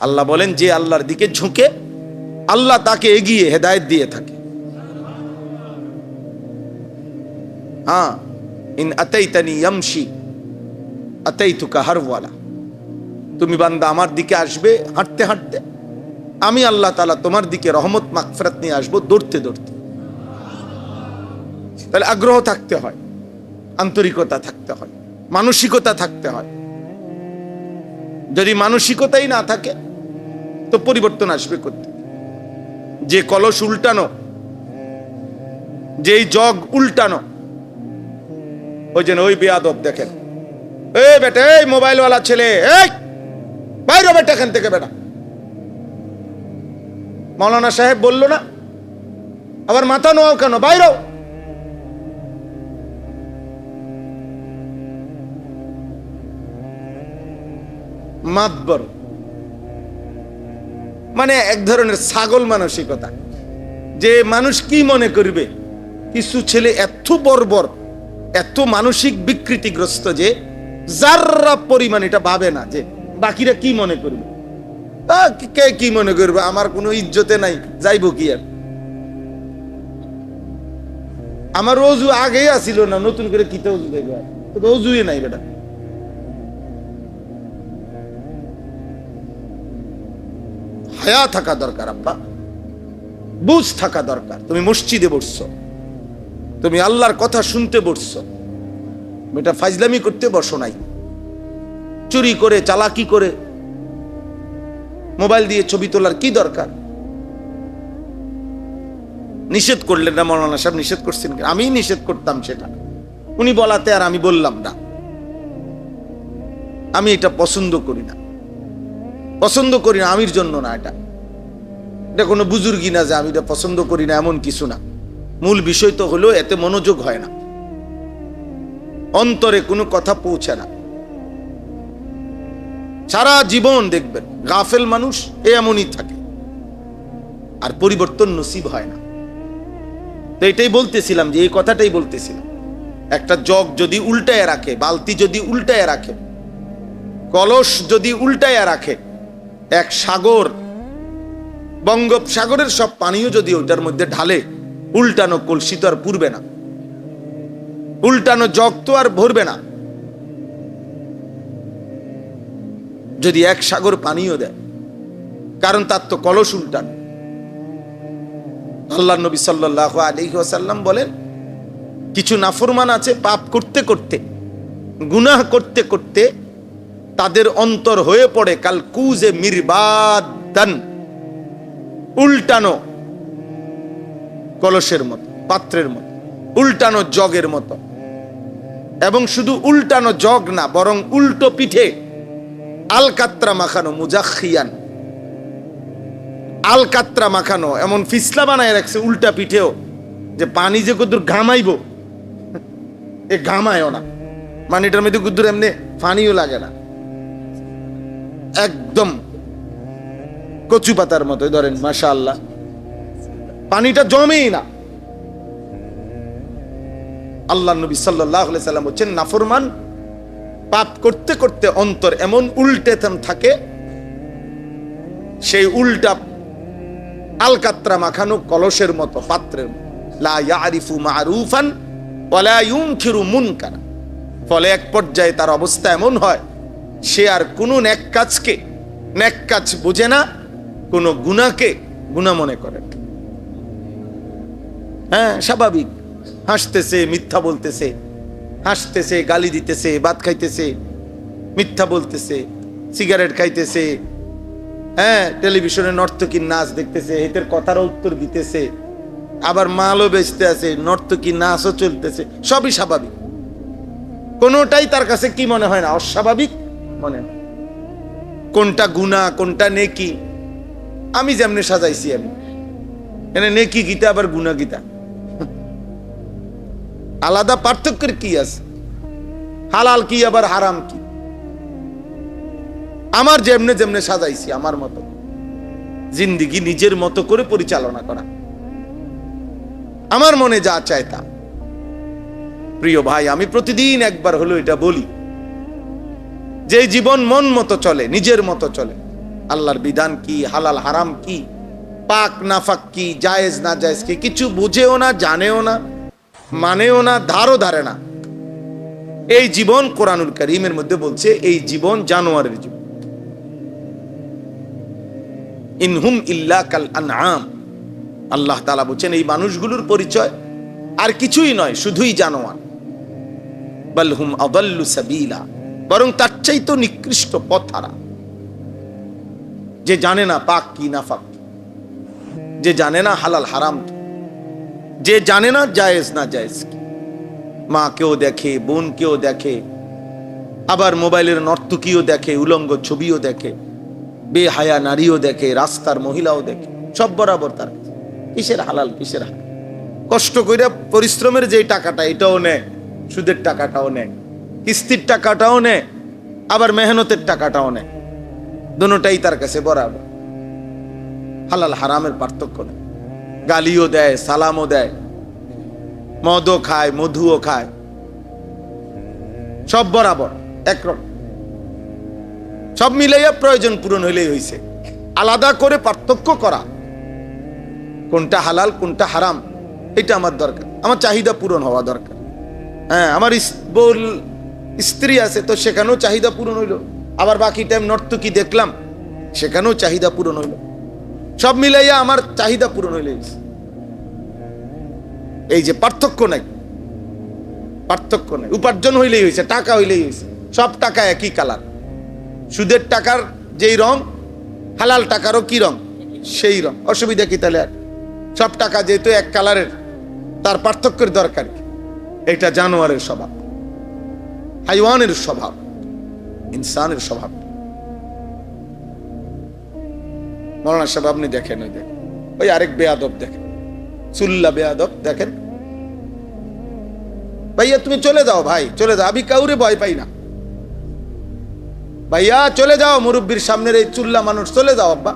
আল্লাহ বলেন যে আল্লাহর দিকে ঝুঁকে আল্লাহ তাকে এগিয়ে হেদায়েত দিয়ে থাকে। হ্যাঁ, ইন আতাইতানি ইয়ামশি আতাইতুকা হারওয়ালা, তুমি বান্দা আমার দিকে আসবে হাঁটতে হাঁটতে, আমি আল্লাহ তাআলা তোমার দিকে রহমত মাগফিরাত নিয়ে আসবো দৌড়তে দৌড়তে। তাহলে আগ্রহ থাকতে হয়, আন্তরিকতা থাকতে হয়, মানসিকতা থাকতে হয়। যদি মানসিকতাই না থাকে তো পরিবর্তন আসবে করতে। যে কলস উল্টানো, যেই জগ উল্টানো, ওই যেন ওই বেয়াদব দেখেন, এই বেটা, এই মোবাইলওয়ালা ছেলে, এই বাইরে বেটা এখান থেকে বেটা। মৌলানা সাহেব বললো না, আবার মাথা নোয়াও কেন, বাইরে মাতবর, মানে এক ধরনের ছাগল মানসিকতা, যে মানুষ কি মনে করবে। কিছু ছেলে এত বর্বর, এত মানসিক বিকৃতিগ্রস্ত যে যারা পরিমাণ এটা ভাবে না যে বাকিরা কি মনে করবে। কে কি মনে করবে, আমার কোনো ইজ্জতে নাই, যাইব কি আর। আমার অজু আগেই আসিল না, নতুন করে কিতে অজু দেখবে, অজুই নাই বেটা। হায়া থাকা দরকার আব্বা, বুঝ থাকা দরকার। তুমি মসজিদে বসছো, তুমি আল্লাহর কথা শুনতে বসছো, এটা ফাজলামি করতে বসো নাই। চুরি করে, চালাকি করে, মোবাইল দিয়ে ছবি তোলার কি দরকার? নিষেধ করলেন না মৌলানা সাহেব, নিষেধ করছেন? আমি নিষেধ করতাম সেটা, উনি বলাতে আর আমি বললাম না। আমি এটা পছন্দ করি না, পছন্দ করি না আমির জন্য না, এটা কোনো বুজুর্গি না যে আমি এটা পছন্দ করি না, এমন কিছু না। মূল বিষয় তো হলো এতে মনোযোগ হয় না, অন্তরে কোনো কথা পৌঁছে না। সারা জীবন দেখবেন গাফেল মানুষ এমনই থাকে, আর পরিবর্তন নসিব হয় না। তো এটাই বলতেছিলাম, যে এই কথাটাই বলতেছিলাম, একটা জগ যদি উল্টায় রাখে, বালতি যদি উল্টায় রাখে, কলস যদি উল্টায় রাখে, এক সাগর, বঙ্গোপসাগরের সব পানিও যদি ওইটার মধ্যে ঢালে, উল্টানো কলসি তো আর পুরবে না, উল্টানো জগ তো আর ভরবে না। যদি এক সাগর পানিও দেয়, কারণ তার তো কলস উল্টানো। আল্লাহ নবী সাল্লাল্লাহু আলাইহি ওয়াসাল্লাম বলেন, কিছু নাফরমান আছে পাপ করতে করতে, গুনাহ করতে করতে তাদের অন্তর হয়ে পড়ে কাল কুজে মিরবাদান, উল্টানো কলসের মতো, পাত্রের মতো, উল্টানো জগের মতো। এবং শুধু উল্টানো জগ না, বরং উল্টো পিঠে আলকাত্রা মাখানো, মুজাখিয়ান, আলকাত্রা মাখানো, এমন ফিসলা বানায় রাখছে উল্টা পিঠেও, যে পানি যে কদ্দুর ঘামাইব, এ ঘামায়ও না, মানে এটার মধ্যে কদ্দুর এমনি পানিও লাগে না, একদম কচু পাতার মতো ধরেন, মাশাআল্লাহ, পানিটা জমেই না। আল্লাহ নবী সাল্লাল্লাহু আলাইহি সাল্লাম বলেন, নাফরমান পাপ করতে করতে অন্তর এমন উল্টে থাকে, সেই উল্টা আলকাত্রা মাখানো কলসের মতো, পাত্রের মতো। লা ইয়ারিফু মারুফান ওয়ালা ইউনকিরু মুনকার। ফলে এক পর্যায়ে তার অবস্থা এমন হয়, সে আর কোনো নেক কাজকে নেক কাজ বোঝে না, কোনো গুনাহকে গুনাহ মনে করে। হ্যাঁ, স্বাভাবিক, হাসতেছে, মিথ্যা বলতেছে, হাসতেছে, গালি দিতেছে, ভাত খাইতেছে, মিথ্যা বলতেছে, সিগারেট খাইতেছে, হ্যাঁ, টেলিভিশনে নর্তকীর নাচ দেখতেছে, এদের কথার উত্তর দিতেছে, আবার মালও বেচতে আছে, নর্তকীর নাচও চলতেছে, সবই স্বাভাবিক। কোনোটাই তার কাছে কি মনে হয় না, অস্বাভাবিক মনে হয়। কোনটা গুনাহ, কোনটা নেকি, আমি যেমনি সাজাইছি, আমি এনে নেকি গীতা আবার গুনাহ গীতা, আলাদা পার্থক্যের কি আছে? হালাল কি আবার হারাম কি? আমার যেমনে যেমনে সাজাইছি, আমার মতো জিন্দিগি নিজের মতো করে পরিচালনা করা, আমার মনে যা চায় তা। প্রিয় ভাই, আমি প্রতিদিন একবার হলো এটা বলি, যে জীবন মন মতো চলে, নিজের মতো চলে, আল্লাহর বিধান কি, হালাল হারাম কি, পাক নাফাক কি, জায়েজ না জায়েজ কি, কিছু বুঝেও না, জানেও না, মানেও না, ধারও ধারে না, এই জীবন কোরআনুল কারীমের মধ্যে বলছে এই জীবন জানোয়ারের জীবন। ইনহুম ইল্লা কাল আনআম, আল্লাহ তাআলা বলছেন এই মানুষগুলোর পরিচয় আর কিছুই নয়, শুধুই জানোয়ার। বাল হুম আদাল্লু সাবিলা, বরং তার চাইতে নিকৃষ্ট পথহারা, যে জানে না পাক কি নাফাক কি, যে জানে না হালাল হারাম কি, যে জানে না জায়েজ না জায়েজ কি, মা কেও দেখে, বোন কেও দেখে, আবার মোবাইলের নর্তকীও দেখে, উলঙ্গ ছবিও দেখে, বেহায়া নারীও দেখে, রাস্তার মহিলাও দেখে, সব বরাবর তার কাছে। কিসের হালাল কিসের হারাম? কষ্ট করে পরিশ্রমের যে টাকাটা এটাও নেয়, সুদের টাকাটাও নেয়, কিস্তির টাকাটাও নেয়, আবার মেহনতের টাকাটাও নেয়, দুটোটাই তার কাছে বরাবর। হালাল হারামের পার্থক্য নেই। গালিও দেয়, সালামও দেয়, মদও খায়, মধুও খায়, সব বরাবর একরকম। সব মিলাইয়া প্রয়োজন পূরণ হইলেই হইছে। আলাদা করে পার্থক্য করা, কোনটা হালাল কোনটা হারাম, এটা আমার দরকার, আমার চাহিদা পূরণ হওয়া দরকার। হ্যাঁ, আমার স্ত্রী আছে, তো সেখানেও চাহিদা পূরণ হইল, আবার বাকি টাইম নর্তকী দেখলাম, সেখানেও চাহিদা পূরণ হইল, সব মিলাইয়া আমার চাহিদা পূরণ হইলে। এই যে পার্থক্য নাই, পার্থক্য নাই, উপার্জন হইলেই হয়েছে, টাকা হইলেই হয়েছে, সব টাকা একই কালার। সুদের টাকার যেই রং, হালাল টাকারও কি রং, সেই রং। অসুবিধা কি তাহলে? আর সব টাকা যেহেতু এক কালারের, তার পার্থক্যের দরকার কি? এটা জানোয়ারের স্বভাব, হাইওয়ানের স্বভাব, ইনসানের স্বভাব। মৌলানা সাহেব আপনি দেখেন, ওই দেখেন, ওই আরেক বেয়াদব দেখেন, চুল্লা বেয়াদব দেখেন। ভাইয়া তুমি চলে যাও, ভাই চলে যাও, আমি কাউরে ভয় পাই না, ভাইয়া চলে যাও, মুরব্বীর সামনের এই চুল্লা মানুষ, চলে যাও আব্বা।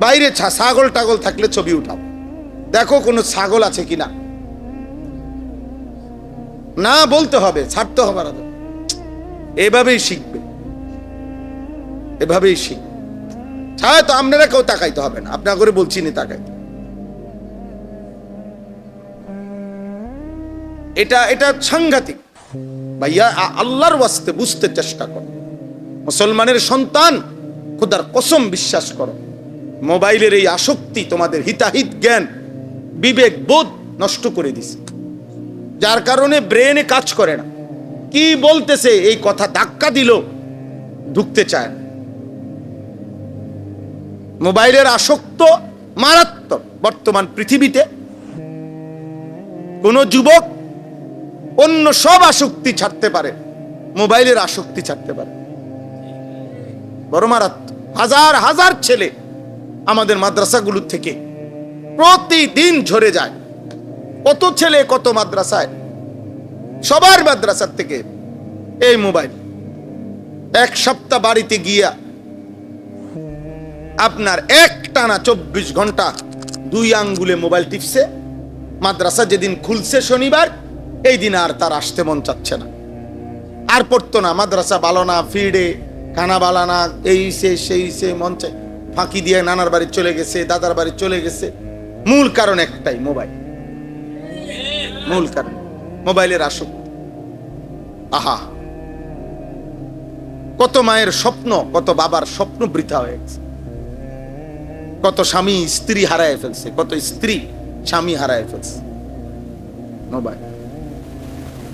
বাইরে ছাগল টাগল থাকলে ছবি উঠাও, দেখো কোনো ছাগল আছে কিনা, না বলতে হবে, ছাড়তে হবে না। এভাবেই শিখবে, এভাবেই শিখবে। ছাড়া তো আপনারা কেউ তাকাইতে হবে না, আপনার করে বলছি না তাকাইতে। এটা সাংঘাতিক ভাইয়া। আল্লাহর ওয়াস্তে বুঝতে চেষ্টা করো, মুসলমানের সন্তান, খোদার কসম বিশ্বাস করো, মোবাইলের এই আসক্তি তোমাদের হিতাহিত জ্ঞান বিবেক বোধ নষ্ট করে দিছে, যার কারণে ব্রেনে কাজ করে না। কি বলতেছে এই কথা ধাক্কা দিল, ঢুকতে চায় না। মোবাইলের আসক্ত মারাত্মক। বর্তমান পৃথিবীতে কোন যুবক অন্য সব আসক্তি ছাড়তে পারে, মোবাইলের আসক্তি ছাড়তে পারে, বড় মারাত্মক। হাজার হাজার ছেলে আমাদের মাদ্রাসাগুলোর থেকে প্রতিদিন ঝরে যায়। কত ছেলে কত মাদ্রাসায়, সবার মাদ্রাসার থেকে এই মোবাইল। এক সপ্তাহ বাড়িতে গিয়া আপনার একটানা 24 ঘন্টা 2 আঙ্গুলে মোবাইল টিপছে। মাদ্রাসা যেদিন খুলছে শনিবার, এই দিন আর তার আসতে মন চাচ্ছে না, আর পড়তো না। মাদ্রাসা ভালো না, ফিডে খানা ভালো না, এই সেই মন চাই, ফাঁকি দিয়ে নানার বাড়ি চলে গেছে, দাদার বাড়ি চলে গেছে। মূল কারণ একটাই, মোবাইল। মূল কারণ মোবাইলের আসক্তি। আহা, কত মায়ের স্বপ্ন, কত বাবার স্বপ্ন বৃথা হয়ে গেছে। কত স্বামী স্ত্রী হারায় ফেলছে, কত স্ত্রী স্বামী হারায় ফেলছে মোবাইল।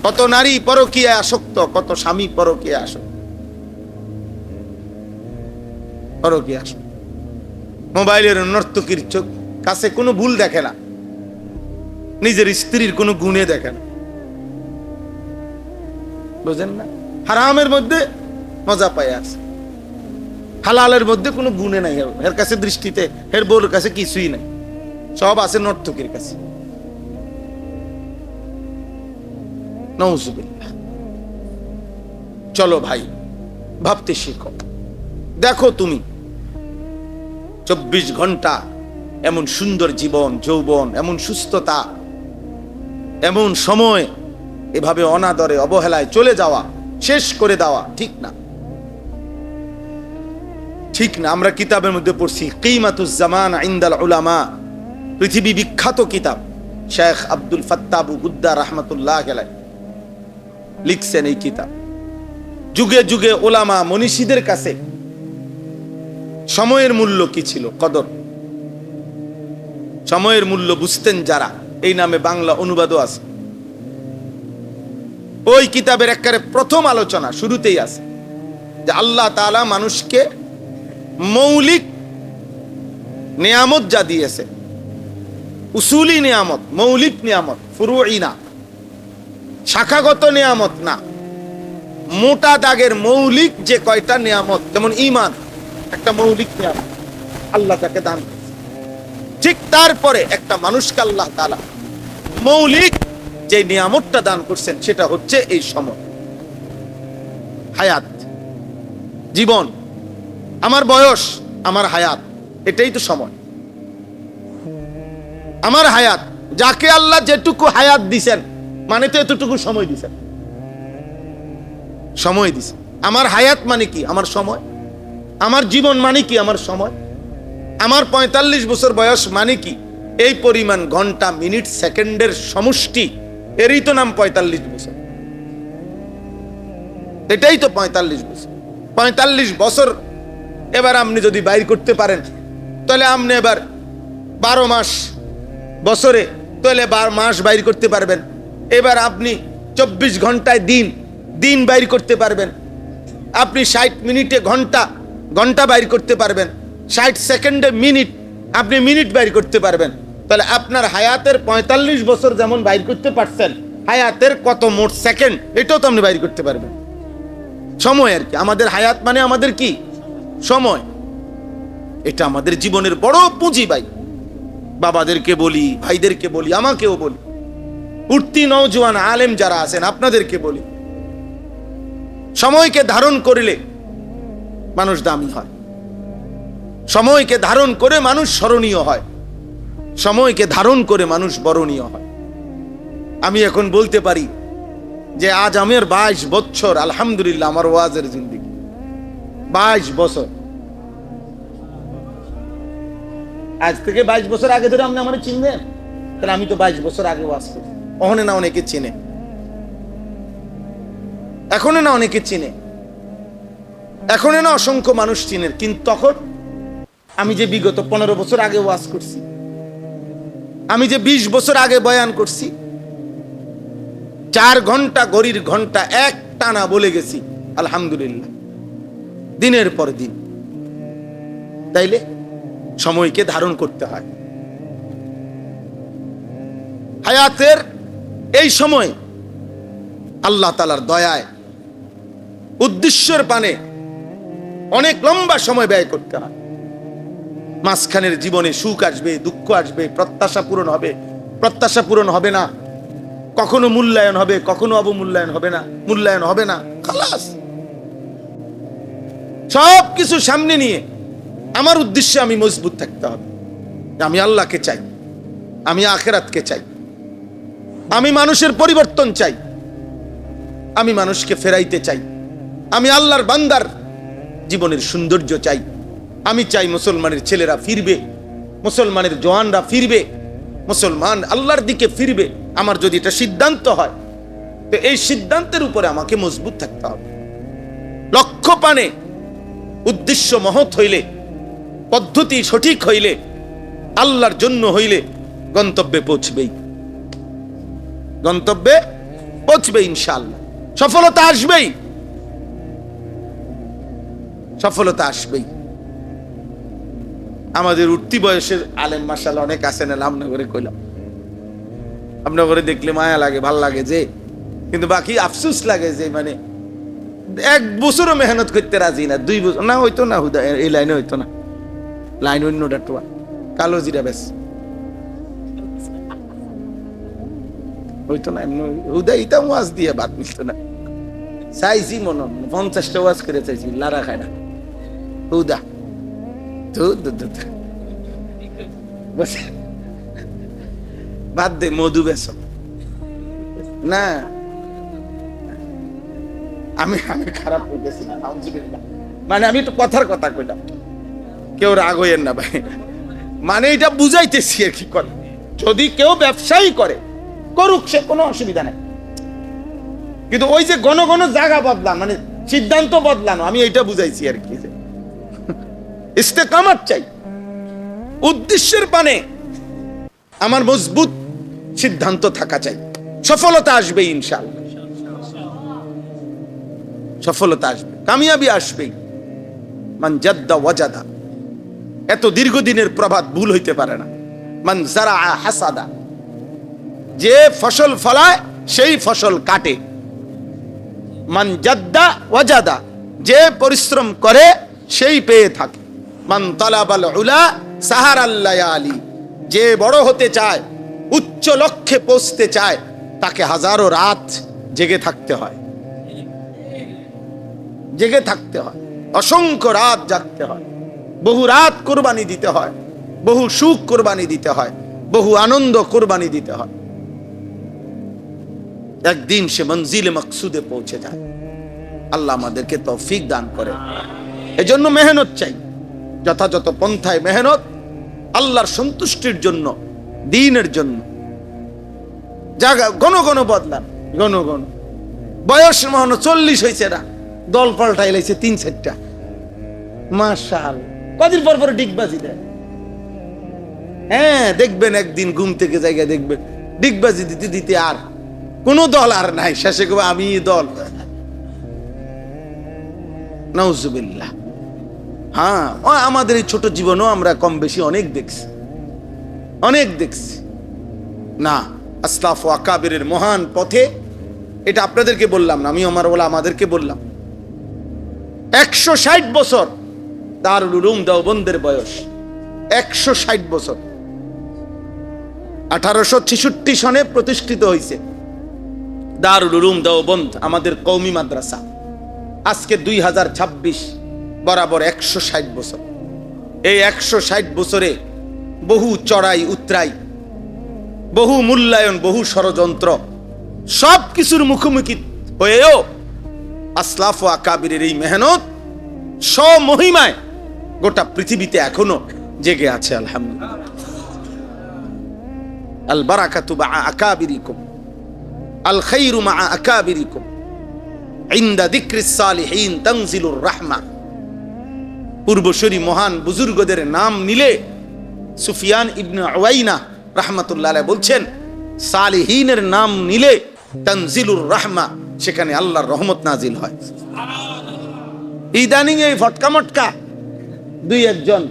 কত নারী পরকীয়ায় আসক্ত, কত স্বামী পরকীয়ায় আসক্ত, পরকীয়ায় আসক্ত। মোবাইলের নর্তকীর চোখ কাছে কোনো ভুল দেখে না, নিজের স্ত্রীর কোনো গুণে দেখে না, বুঝেন না? হারামের মধ্যে মজা পায় আছে, হালালের মধ্যে কোনো গুণে নাই। এর কাছে দৃষ্টিতে, এর বউর কাছে কিছুই নাই, সব আছে নর্তকীর কাছে। নাউজুবিল্লাহ। চলো ভাই, ভাবতে শিখো। দেখো তুমি 24 ঘন্টা এমন সুন্দর জীবন, যৌবন, এমন সুস্থতা, এমন সময় এভাবে অনাদরে অবহেলায় চলে যাওয়া, শেষ করে দেওয়া ঠিক না, ঠিক না। আমরা কিতাবের মধ্যে পড়ছি কিমাতুজ জামান ইনদাল উলামা, পৃথিবী বিখ্যাত কিতাব, শেখ আব্দুল ফাত্তাহ আবু গুদ্দা রাহমাতুল্লাহ আলাইহি লিখছেন এই কিতাব। যুগে যুগে ওলামা মনীষীদের কাছে সময়ের মূল্য কি ছিল, কদর, সময়ের মূল্য বুঝতেন যারা, এই নামে বাংলা অনুবাদও আছে। ওই কিতাবের একেবারে প্রথম আলোচনা শুরুতেই আছে যে আল্লাহ তাআলা মানুষকে মৌলিক নিয়ামত যা দিয়েছে, উসুলি নিয়ামত, মৌলিক নিয়ামত, ফুরুই না, শাখাগত নিয়ামত না, মোটা দাগের মৌলিক যে কয়টা নিয়ামত, যেমন ঈমান একটা মৌলিক নিয়ামত, আল্লাহ তাকে দান করেছে। ঠিক তারপরে একটা মানুষকে আল্লাহ তাআলা মৌলিক যে নিয়ামতটা দান করছেন সেটা হচ্ছে এই সময়, হায়াত, জীবন, আমার বয়স, আমার হায়াত, এটাই তো সময়। আমার হায়াত, যাকে আল্লাহ যেটুকু হায়াত দিছেন মানে তো এতটুকু সময় দিছেন, সময় দিছেন। আমার হায়াত মানে কি? আমার সময়। আমার জীবন মানে কি? আমার সময়। আমার ৪৫ বছর বয়স মানে কি? এই পরিমাণ ঘন্টা, মিনিট, সেকেন্ডের সমষ্টি, এরই তো নাম ৪৫ বছর। এটাই তো ৪৫ বছর। ৪৫ বছর এবার আপনি যদি বাইর করতে পারেন তাহলে আপনি এবার ১২ মাস বছরে, তাহলে ১২ মাস বাইর করতে পারবেন। এবার আপনি ২৪ ঘন্টায় দিন, দিন বাইর করতে পারবেন। আপনি ৬০ মিনিটে ঘন্টা, ঘন্টা বাইর করতে পারবেন। ৬০ সেকেন্ডে মিনিট, আপনি মিনিট বাইর করতে পারবেন। তাহলে আপনার হায়াতের ৪৫ বছর যেমন বাইর করতে পারছেন, হায়াতের কত মোট সেকেন্ড এটাও তো আপনি বাইর করতে পারবেন। সময় আর কি, আমাদের হায়াত মানে আমাদের কি? সময়। এটা আমাদের জীবনের বড় পুঁজি ভাই। বাবাদেরকে বলি, ভাইদেরকে বলি, আমাকেও বলি, উঠতি নওজোয়ান আলেম যারা আছেন আপনাদেরকে বলি, সময়কে ধারণ করলে মানুষ দামি হয়, সময়কে ধারণ করে মানুষ স্মরণীয় হয়, সময়কে ধারণ করে মানুষ বরণীয় হয়। আমি এখন বলতে পারি যে আজ আমার ২২ বছর, আলহামদুলিল্লাহ, আমার ওয়াজের জিন্দেগি ২২ বছর। আজ থেকে ২২ বছর আগে ধরে আপনি আমার চিনবেন, তাহলে আমি তো ২২ বছর আগে ওয়াজ করি। ওখানে না অনেকে চিনে, এখনো না অনেকে চিনে, এখনো না অসংখ্য মানুষ চিনে। কিন্তু তখন আমি যে বিগত ১৫ বছর আগে ওয়াজ করছি, আমি যে ২০ বছর আগে বয়ান করছি, ৪ ঘন্টা ঘড়ির ঘন্টা এক টানা বলে গেছি আলহামদুলিল্লাহ, দিনের পর দিন। তাইলে সময়কে ধারণ করতে হয়। হায়াতের এই সময় আল্লাহ তাআলার দয়ায়, উদ্দেশ্যের পানে অনেক লম্বা সময় ব্যয় করতে হয়। মাঝখানের জীবনে সুখ আসবে, দুঃখ আসবে, প্রত্যাশা পূরণ হবে, প্রত্যাশা পূরণ হবে না, কখনো মূল্যায়ন হবে, কখনো অবমূল্যায়ন হবে না, মূল্যায়ন হবে না, খালাস। সব কিছু সামনে নিয়ে আমার উদ্দেশ্যে আমি মজবুত থাকতে হবে। আমি আল্লাহকে চাই, আমি আখিরাতকে চাই, আমি মানুষের পরিবর্তন চাই, আমি মানুষকে ফেরাইতে চাই, আমি আল্লাহর বান্দার জীবনের সৌন্দর্য চাই। আমি চাই মুসলমানের ছেলেরা ফিরবে, মুসলমানের জওয়ানরা ফিরবে, মুসলমান আল্লাহর দিকে ফিরবে। আমার যদি এটা সিদ্ধান্ত হয়, তো এই সিদ্ধান্তের উপরে আমাকে মজবুত থাকতে হবে। লক্ষ্য পানে, উদ্দেশ্য মহৎ হইলে, পদ্ধতি সঠিক হইলে, আল্লাহর জন্য হইলে গন্তব্যে পৌঁছবেই, গন্তব্যে পৌঁছবে ইনশাআল্লাহ। সফলতা আসবেই, সফলতা আসবেই। আমাদের উঠতি বয়সের আলেম মাশাআল্লাহ অনেক আছেন, আমনগরে কইলাম, আমনগরে দেখলে মায়া লাগে, ভাল লাগে যে, কিন্তু বাকি আফসোস লাগে যে মানে 1 বছরও মেহনত করতে রাজি না, 2 বছর না হইতো না, হুদা এই লাইনে হইতো না, লাইন অন্যটা টোয়া কালো জিরা বেশ হইতো না, এমনি হুদা ইতা ওয়াজ দিয়ে বাদ মিলত না। চাইছি মনে 50টা ওয়াজ করে চাইছি, লারা খায় না হুদা। বাদ দে, মধু বেশ না, আমি খারাপ হইতেছি না, নাউজুবিল্লাহ। মানে আমি একটু কথার কথা কইলাম, কেউ রাগ হইয়েন না ভাই, মানে এটা বুঝাইতেছি আর কি। করে যদি কেউ ব্যবসায়ী করে করুক, সে কোনো অসুবিধা নেই, কিন্তু ওই যে ঘন ঘন জায়গা বদলান, মানে সিদ্ধান্ত বদলানো, আমি এইটা বুঝাইছি আর কি। যে ইস্তেকামত চাই, উদ্দেশ্যের পানে আমার মজবুত সিদ্ধান্ত থাকা চাই, সফলতা আসবে ইনশাআল্লাহ, সফলতা আসবে, কামিয়াবি আসবেই। মান জাদ্দা ওয়াজাদা, এত দীর্ঘদিনের প্রবাদ ভুল হইতে পারে না। মান যারা হাসাদা, যে ফসল ফলায় সেই ফসল কাটে। মান জাদ্দা ওয়াজাদা, যে পরিশ্রম করে সেই পেয়ে থাকে। মান তালাবাল উলা সাহারাল লায়ালি, যে বড় হতে চায়, উচ্চ লক্ষ্যে পৌঁছতে চায়, তাকে হাজারো রাত জেগে থাকতে হয়, জেগে থাকতে হয়, অসংখ্য রাত জাগতে হয়, বহু রাত কোরবানি দিতে হয়, বহু সুখ কোরবানি দিতে হয়, বহু আনন্দ কোরবানি দিতে হয়। একদিন সে মঞ্জিলে মকসুদে পৌঁছে যায়। আল্লাহ আমাদেরকে তৌফিক দান করে। এজন্য মেহনত চাই, যথাযথ পন্থায় মেহনত, আল্লাহর সন্তুষ্টির জন্য, দ্বীনের জন্য। জায়গা ঘন ঘন বদলান, ঘন ঘন। বয়স মনে 40 হয়েছে না, দল পাল্টাই লাইছে 3-4টা, মাশাআল্লাহ। কদিন পর পর ডিগবাজি দেয়। হ্যাঁ, দেখবেন একদিন ঘুম থেকে জায়গা দেখবেন ডিগবাজি দিতে দিতে আর কোন দল আর নাই, শেষে কবে আমি দল। নাউজুবিল্লাহ। হ্যাঁ, আমাদের এই ছোট জীবনও আমরা কম বেশি অনেক দেখছি, অনেক দেখছি না। আসলাফ ও আকাবিরের মহান পথে, এটা আপনাদেরকে বললাম না, আমি আমার বলা আমাদেরকে বললাম। 160 বছর দারুল উলুম দেওবন্দের বয়স, 160 বছর। 1866 সনে প্রতিষ্ঠিত হয়েছে দারুল উলুম দেওবন্দ, আমাদের কওমি মাদ্রাসা। আজকে 2026, বরাবর 160 বছর। এই 160 বছরে বহু চড়াই উতরাই, বহু মূল্যায়ন, বহু ষড়যন্ত্র, সব কিছুর মুখোমুখি হয়েও আসলাফ ও আকাবিরের এই মেহনত স্বমহিমায় গোটা পৃথিবীতে এখনো জেগে আছে। আলহামদুলিল্লাহ। আল বারাকাতু মা আকাবিরিকুম, আল খায়রু মা আকাবিরিকুম, ইনদা যিকরিস সালিহিন তানজিলুর রাহমা। পূর্বসূরি মহান বুজুর্গদের নাম নিলে, সুফিয়ান ইবনে উয়াইনা রাহমাতুল্লাহ আলাইহি বলছেন, সালিহিনের নাম নিলে তানজিলুর রাহমা, সেখানে আল্লাহর রহমত নাজিল হয়। ইদানিং এই ফটকা মটকা 2-1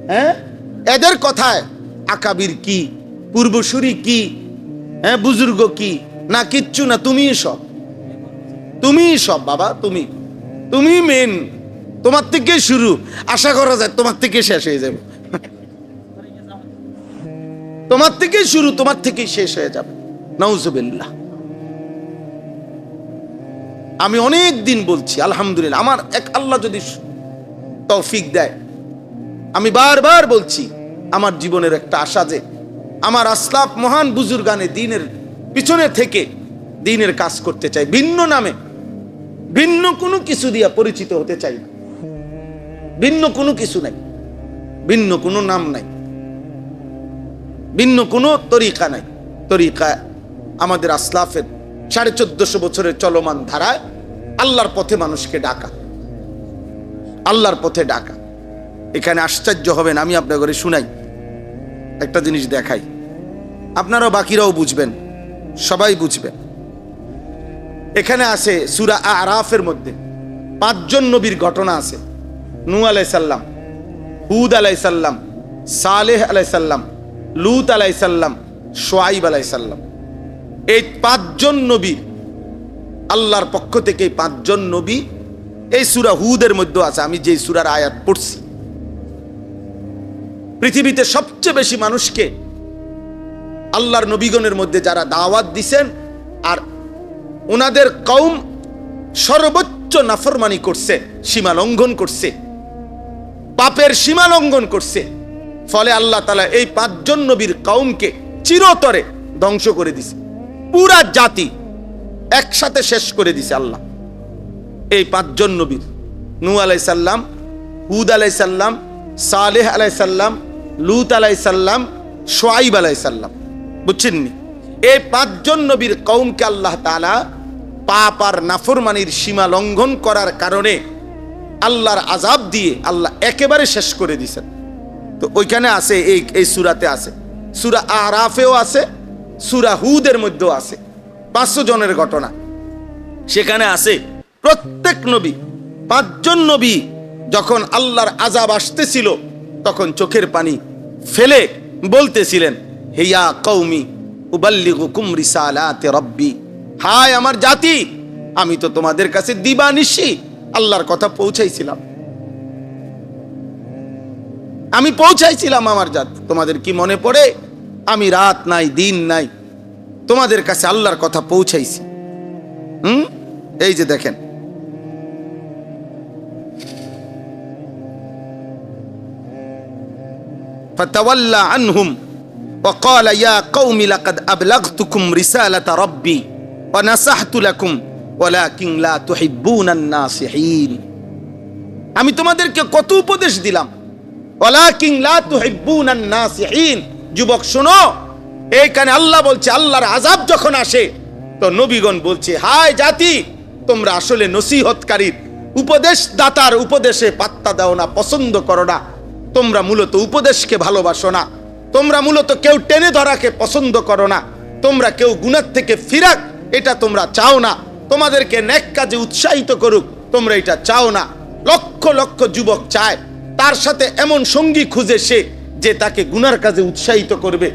হ্যাঁ, এদের কথায় আকাবির কি, পূর্বসূরি কি, হ্যাঁ, বুজুর্গ কি, না কিচ্ছু না। তুমিই সব, তুমিই সব বাবা, তুমি মেন, তোমার থেকে শুরু। আশা করা যায় তোমার থেকে শেষ হয়ে যাবে, তোমার থেকে শুরু, তোমার থেকে শেষ হয়ে যাবে। নাউজুবিল্লাহ। আমি অনেক দিন বলছি, আলহামদুলিল্লাহ, আমার এক আল্লাহ যদি তৌফিক দেয়, আমি বারবার বলছি, আমার জীবনের একটা আশা যে আমার আসলাফ মহান বুজুর্গানে দ্বীনের পিছনে থেকে দ্বীনের কাজ করতে চাই। ভিন্ন নামে, ভিন্ন কোনো কিছু দিয়া পরিচিত হতে চাই না। ভিন্ন কোনো কিছু নাই, ভিন্ন কোনো নাম নাই, ভিন্ন কোনো তরিকা নাই। তরিকা আমাদের আসলাফের 1450 বছরের চলমান ধারায় আল্লাহর পথে মানুষকে ডাকা, আল্লাহর পথে ডাকা। এখানে আশ্চর্য হবেন, আমি আপনার ঘরে শুনাই একটা জিনিস, দেখাই, আপনারাও বাকিরাও বুঝবেন, সবাই বুঝবেন। এখানে আছে সূরা আরাফের মধ্যে 5 জন নবীর ঘটনা আছে। নূহ আলাইহিস সালাম, হুদ আলাইহিস সালাম, সালেহ আলাইহিস সালাম, লূত আলাইহিস সালাম, শুআয়ব আলাইহিস সালাম। এই 5 জন নবী আল্লাহর পক্ষ থেকে, 5 জন নবী এই সূরা হুদের মধ্যে আছে। আমি যে সূরার আয়াত পড়ছি, পৃথিবীতে সবচেয়ে বেশি মানুষকে আল্লাহর নবীগণের মধ্যে যারা দাওয়াত দিছেন, আর ওনাদের কওম সর্বোচ্চ নাফরমানি করছে, সীমা লঙ্ঘন করছে, পাপের সীমা লঙ্ঘন করছে। ফলে আল্লাহ তাআলা এই 5 জন নবীর কওমকে চিরতরে ধ্বংস করে দিছে, পুরা জাতি একসাথে শেষ করে দিছে আল্লাহ এই 5 জন নবীর, নূহ আলাইহিস সালাম, হুদ আলাইহিস সালাম, সালেহ আলাইহিস সালাম, লূত আলাইহিস সালাম, শুআইব আলাইহিস সালাম। বুঝছেন নি? এই 5 জন নবীর কওমকে আল্লাহ তাআলা পাপ আর নাফরমানির সীমা লঙ্ঘন করার কারণে আল্লাহর আযাব দিয়ে আল্লাহ একেবারে শেষ করে দিয়েছেন। তো ওইখানে আছে, এই সূরাতে আছে, সূরা আরাফেও আছে, সূরা হুদের মধ্যেও আছে 500 জনের ঘটনা। সেখানে আছে প্রত্যেক নবী, 5 জন নবী যখন আল্লাহর আযাব আসতেছিল তখন চোখের পানি ফেলে বলতেছিলেন, হিয়া কওমি উবাল্লিগুকুম রিসালাতি রাব্বি, হায় আমার জাতি, আমি তো তোমাদের কাছে দিবানিশি আল্লাহর কথা পৌঁছাইছিলাম, আমি পৌঁছাইছিলাম আমার জাতি। তোমাদের কি মনে পড়ে? আমি রাত নাই দিন নাই তোমাদের কাছে আল্লাহর কথা পৌঁছাইছি। এই যে দেখেন, ফাতাওয়াল্লা আনহুম وقال يا قوم لقد أبلغتكم رسالة ربي ونصحت لكم ولكن لا تحبون الناصحين। আমি তোমাদেরকে কত উপদেশ দিলাম, ওয়ালাকিন লা তুহিব্বুনান নাসিহিন। যুবক শোনো, এইখানে আল্লাহ বলছে আল্লাহর আযাব যখন আসে তো নবীগণ বলছে, হায় জাতি, তোমরা আসলে নসিহতকারীর, উপদেশদাতার উপদেশে পাত্তা দাও না, পছন্দ করো না, তোমরা মূলত উপদেশকে ভালোবাসো না, তোমরা মূলত কেউ টেনে ধরাকে পছন্দ করো না, তোমরা কেউ গুনাহ থেকে ফিরাক এটা তোমরা চাও না, তোমাদেরকে নেক কাজে উৎসাহিত করুক তোমরা এটা চাও না। লক্ষ লক্ষ যুবক চায় তার সাথে এমন সঙ্গী খুঁজে সে যে তাকে গুনার কাজে উৎসাহিত করবে,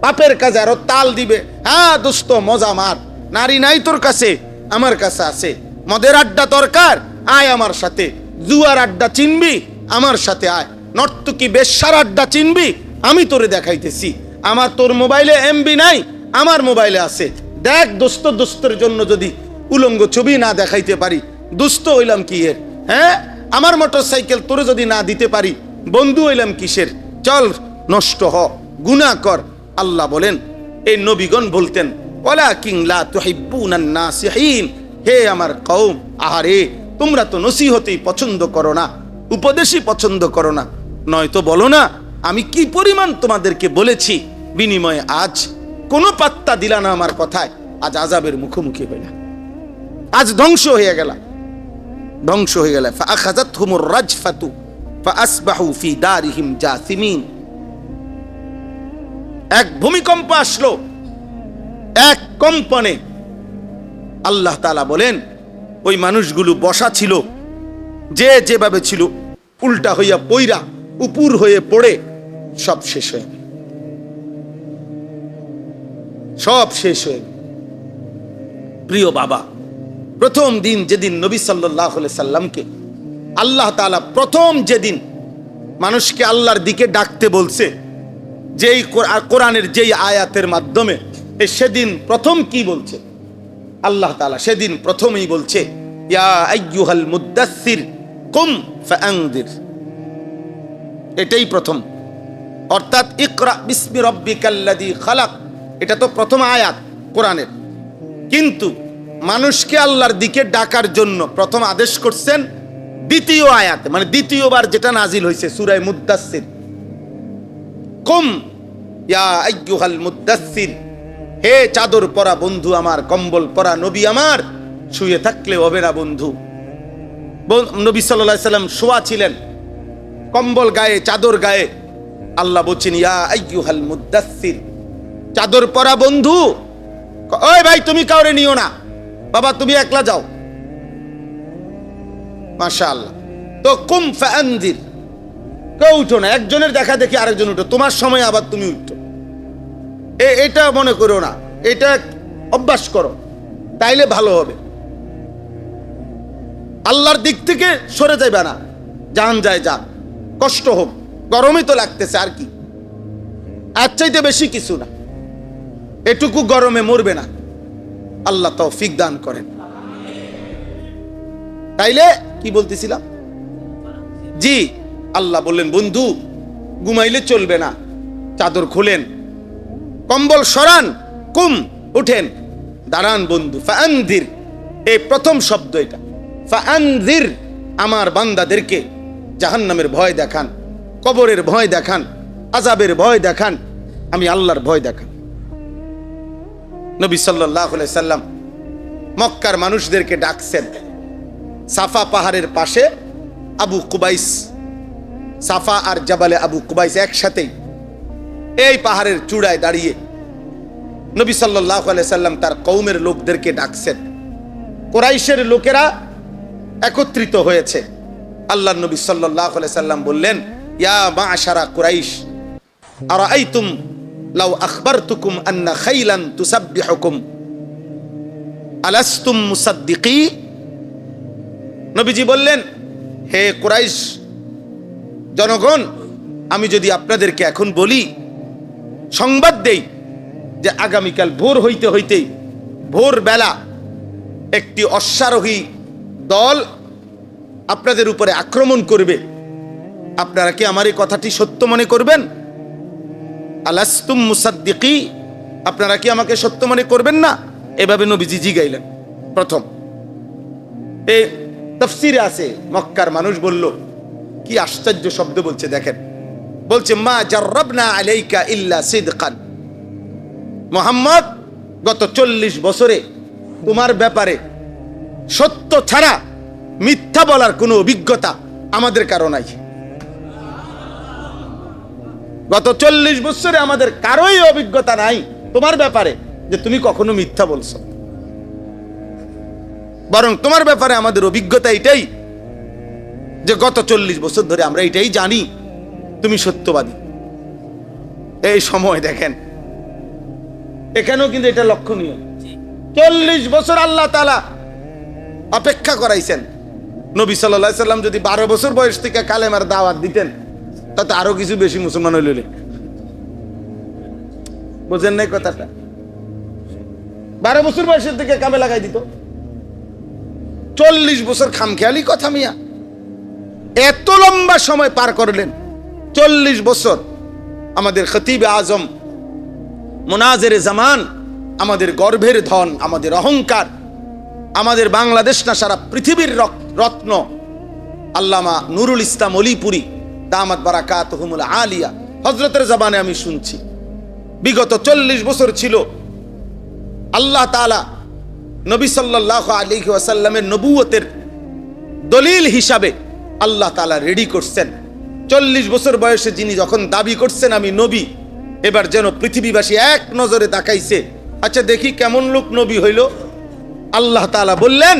পাপের কাজে আরো তাল দিবে। হ্যাঁ দোস্ত, মজা মার, নারী নাই তোর কাছে, আমার কাছে আছে, মদের আড্ডা দরকার, আয় আমার সাথে, জুয়ার আড্ডা চিনবি, আমার সাথে আয়, নর্তকী বেশ্যার আড্ডা চিনবি, আমি তোরে দেখাইতেছি, আমার তোর মোবাইলে এমবি নাই, আমার মোবাইলে আছে, দেখ দোস্ত, দোস্তের জন্য যদি উলঙ্গ ছবি না দেখাইতে পারি দুস্থ হইলাম কি এর? হ্যাঁ, আমার মোটরসাইকেল তোরে যদি না দিতে পারি বন্ধু হইলাম কিসের? চল নষ্ট হ, গুনাহ কর। আল্লাহ বলেন এই নবীগণ বলতেন, ওয়ালাকিন লা তুহিব্বুনান নাসিহিন, হে আমার কওম, আহারে তোমরা তো নসিহতই পছন্দ করো না, উপদেশই পছন্দ করো না, নয়তো বলো না আমি কি পরিমাণ তোমাদেরকে বলেছি, বিনিময়ে আজ কোনো পাত্তা দিলা না আমার কথায়, আজ আযাবের মুখোমুখি হইলা, আজ ধ্বংস হয়ে গেল, ধ্বংস হয়ে গেল। ফাআখাযাতহুমুর রাজফাতু ফাআসবাহু ফি দারিহিম জাসিমিন। এক ভূমিকম্প আসলো, এক কম্পনে আল্লাহ তাআলা বলেন ওই মানুষগুলো বসা ছিল, যে যেভাবে ছিল উল্টা হইয়া পইরা উপর হয়ে পড়ে সব শেষ হয়ে গেল, সব শেষ হয়ে গেল। প্রিয় বাবা, প্রথম দিন যেদিন নবী সাল্লাল্লাহু আলাইহি সাল্লামকে আল্লাহ তাআলা প্রথম যেদিন মানুষকে আল্লাহর দিকে ডাকতে বলছে, যেই কোরআনের যেই আয়াতের মাধ্যমে, সেদিন প্রথম কি বলছে আল্লাহ তাআলা? সেদিন প্রথমেই বলছে, ইয়া আইয়ুহাল মুদ্দাসসির কুম ফাআনদির। এটাই প্রথম, অর্থাৎ ইকরা বিসমি রাব্বিকাল্লাযী খালাক, এটা তো প্রথম আয়াত কোরআনের। কিন্তু মানুষকে আল্লাহর দিকে ডাকার জন্য প্রথম আদেশ করছেন দ্বিতীয় আয়াত, মানে দ্বিতীয়বার যেটা নাজিল হয়েছে সূরা মুদ্দাসসির, কুম ইয়া আইয়ুহাল মুদ্দাসসির, হে চাদর পরা বন্ধু আমার, কম্বল পরা নবী আমার, শুয়ে থাকলে হবে না বন্ধু। নবী সাল্লাল্লাহু আলাইহি সাল্লাম শোয়া ছিলেন, কম্বল গায়ে, চাদর গায়ে। আল্লাহ বলছেন ইয়া আইয়ুহাল মুদ্দাসসির, চাদর পরা বন্ধু। ওই ভাই তুমি কাউরে নিও না, বাবা তুমি একলা যাও। মাশাআল্লাহ। তো কুম ফাআনদির, কেউ উঠো না, একজনের দেখা দেখি আরেকজন উঠো, তোমার সময় আবার তুমি উঠো, এটা মনে করো না, এটা অভ্যাস করো, তাইলে ভালো হবে। আল্লাহর দিক থেকে সরে যাবে না, জান যায় যাক, কষ্ট হোক, গরমই তো লাগতেছে, আর কি, আর চাইতে বেশি কিছু না, এটুকু গরমে মরবে না, আল্লাহ তৌফিক দান করেন। তাইলে কি বলতেছিলাম? জি, আল্লাহ বললেন বন্ধু ঘুমাইলে চলবে না, চাদর খুলেন, কম্বল সরান, কুম উঠেন, দাঁড়ান বন্ধু, ফাআনযির, এই প্রথম শব্দ এটা। ফাআনযির, আমার বান্দাদেরকে জাহান্নামের ভয় দেখান, কবরের ভয় দেখান, আযাবের ভয় দেখান, আমি আল্লাহর ভয় দেখান। নবী সাল্লাল্লাহু আলাইহি সাল্লাম মক্কার মানুষদেরকে ডাকছেন। সাফা পাহাড়ের পাশে আবু কুবাইস, সাফা আর জাবালে আবু কুবাইস একসাথেই এই পাহাড়ের চূড়ায় দাঁড়িয়ে নবী সাল্লাল্লাহু আলাইহি সাল্লাম তার কওমের লোকদেরকে ডাকছেন। কুরাইশের লোকেরা একত্রিত হয়েছে। আল্লাহর নবী সাল্লাল্লাহু আলাইহি সাল্লাম বললেন, ইয়া মা'শারা কুরাইশ, আরাআইতুম লাউ আখবারতুকুম আন্না খাইলান তুসাব্বিহুকুম আলাস্তুম মুসাদ্দিকি। নবীজি বললেন, হে কুরাইশ জনগণ, আমি যদি আপনাদেরকে এখন বলি, সংবাদ দেই যে আগামীকাল ভোর হইতে হইতেই, ভোরবেলা একটি অশ্বারোহী দল আপনাদের উপরে আক্রমণ করবে, আপনারা কি আমার এই কথাটি সত্য মনে করবেন? আলাস্তুম মুসাদ্দিকি, আপনারা কি আমাকে সত্য মনে করবেন না? এভাবে নবীজি জিগাইলেন প্রথম। এই তাফসীরে আছে, মক্কার মানুষ বলল, কি আশ্চর্য শব্দ বলছে দেখেন, বলছে মা জাররাবনা আলাইকা ইল্লা সিদকান, মুহাম্মদ গত 40 বছরে তোমার ব্যাপারে সত্য ছাড়া মিথ্যা বলার কোনো অভিজ্ঞতা আমাদের কারো নাই। গত 40 বছরে আমাদের কারোই অভিজ্ঞতা নাই তোমার ব্যাপারে যে তুমি কখনো মিথ্যা বলছো, বরং তোমার ব্যাপারে আমাদের অভিজ্ঞতা এটাই যে গত 40 বছর ধরে আমরা এটাই জানি তুমি সত্যবাদী। এই সময় দেখেন, এখানেও কিন্তু এটা লক্ষণীয়, 40 বছর আল্লাহ তাআলা অপেক্ষা করাইছেন। নবী সাল্লাল্লাহু আলাইহি সাল্লাম যদি 12 বছর বয়স থেকে কালেমার দাওয়াত দিতেন, তাতে আরো কিছু বেশি মুসলমান হইল। বুঝেন নাই কথাটা? 12 বছর বয়সের থেকে কামে লাগাই দিত। 40 বছর খামখেয়ালি কথা মিয়া, এত লম্বা সময় পার করলেন। 40 বছর আমাদের খতিবে আজম, মুনাজিরে জামান, আমাদের গর্ভের ধন, আমাদের অহংকার, আমাদের বাংলাদেশ না সারা পৃথিবীর রত্ন আল্লামা নুরুল ইসলাম অলিপুরি দামাত বারাকাতুহুমুল আলিয়া, হযরতের জবানে আমি শুনছি, বিগত 40 বছর ছিল আল্লাহ তাআলা নবী সাল্লাল্লাহু আলাইহি ওয়াসাল্লামের নবুয়তের দলিল হিসাবে আল্লাহ তাআলা রেডি করছেন। 40 বছর বয়সে যিনি যখন দাবি করছেন আমি নবী, এবার যেন পৃথিবীবাসী এক নজরে তাকাইছে, আচ্ছা দেখি কেমন লোক নবী হইল। আল্লাহ তাআলা বললেন,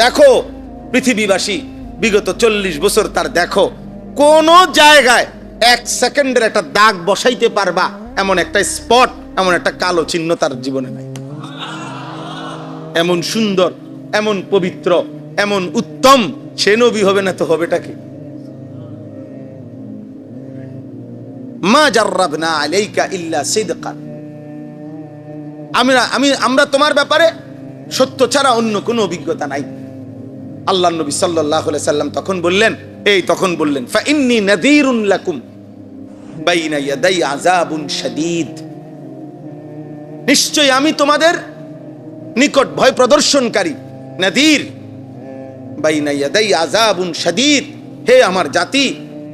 দেখো পৃথিবীবাসী বিগত 40 বছর তার দেখো কোন জায়গায় 1 সেকেন্ডের একটা দাগ বসাইতে পারবা এমন একটা স্পট, এমন একটা কালো চিহ্ন তার জীবনে নাই। এমন সুন্দর, এমন পবিত্র, এমন উত্তম সে নবী হবে না তো হবেটা কি? মা জাররাবনা আলাইকা ইল্লা সিদকান, আমরা তোমার ব্যাপারে সত্য ছাড়া অন্য কোনো অভিজ্ঞতা নাই। আল্লাহর নবী সাল্লাল্লাহু আলাইহি সাল্লাম তখন বললেন ফা ইন্নী নাযীরুন লাকুম বাইনা ইয়াদাই আযাবুন শাদীদ, নিশ্চয়ই আমি তোমাদের নিকট ভয় প্রদর্শনকারী, নাযীর, বাইনা ইয়াদাই আযাবুন শাদীদ। হে আমার জাতি,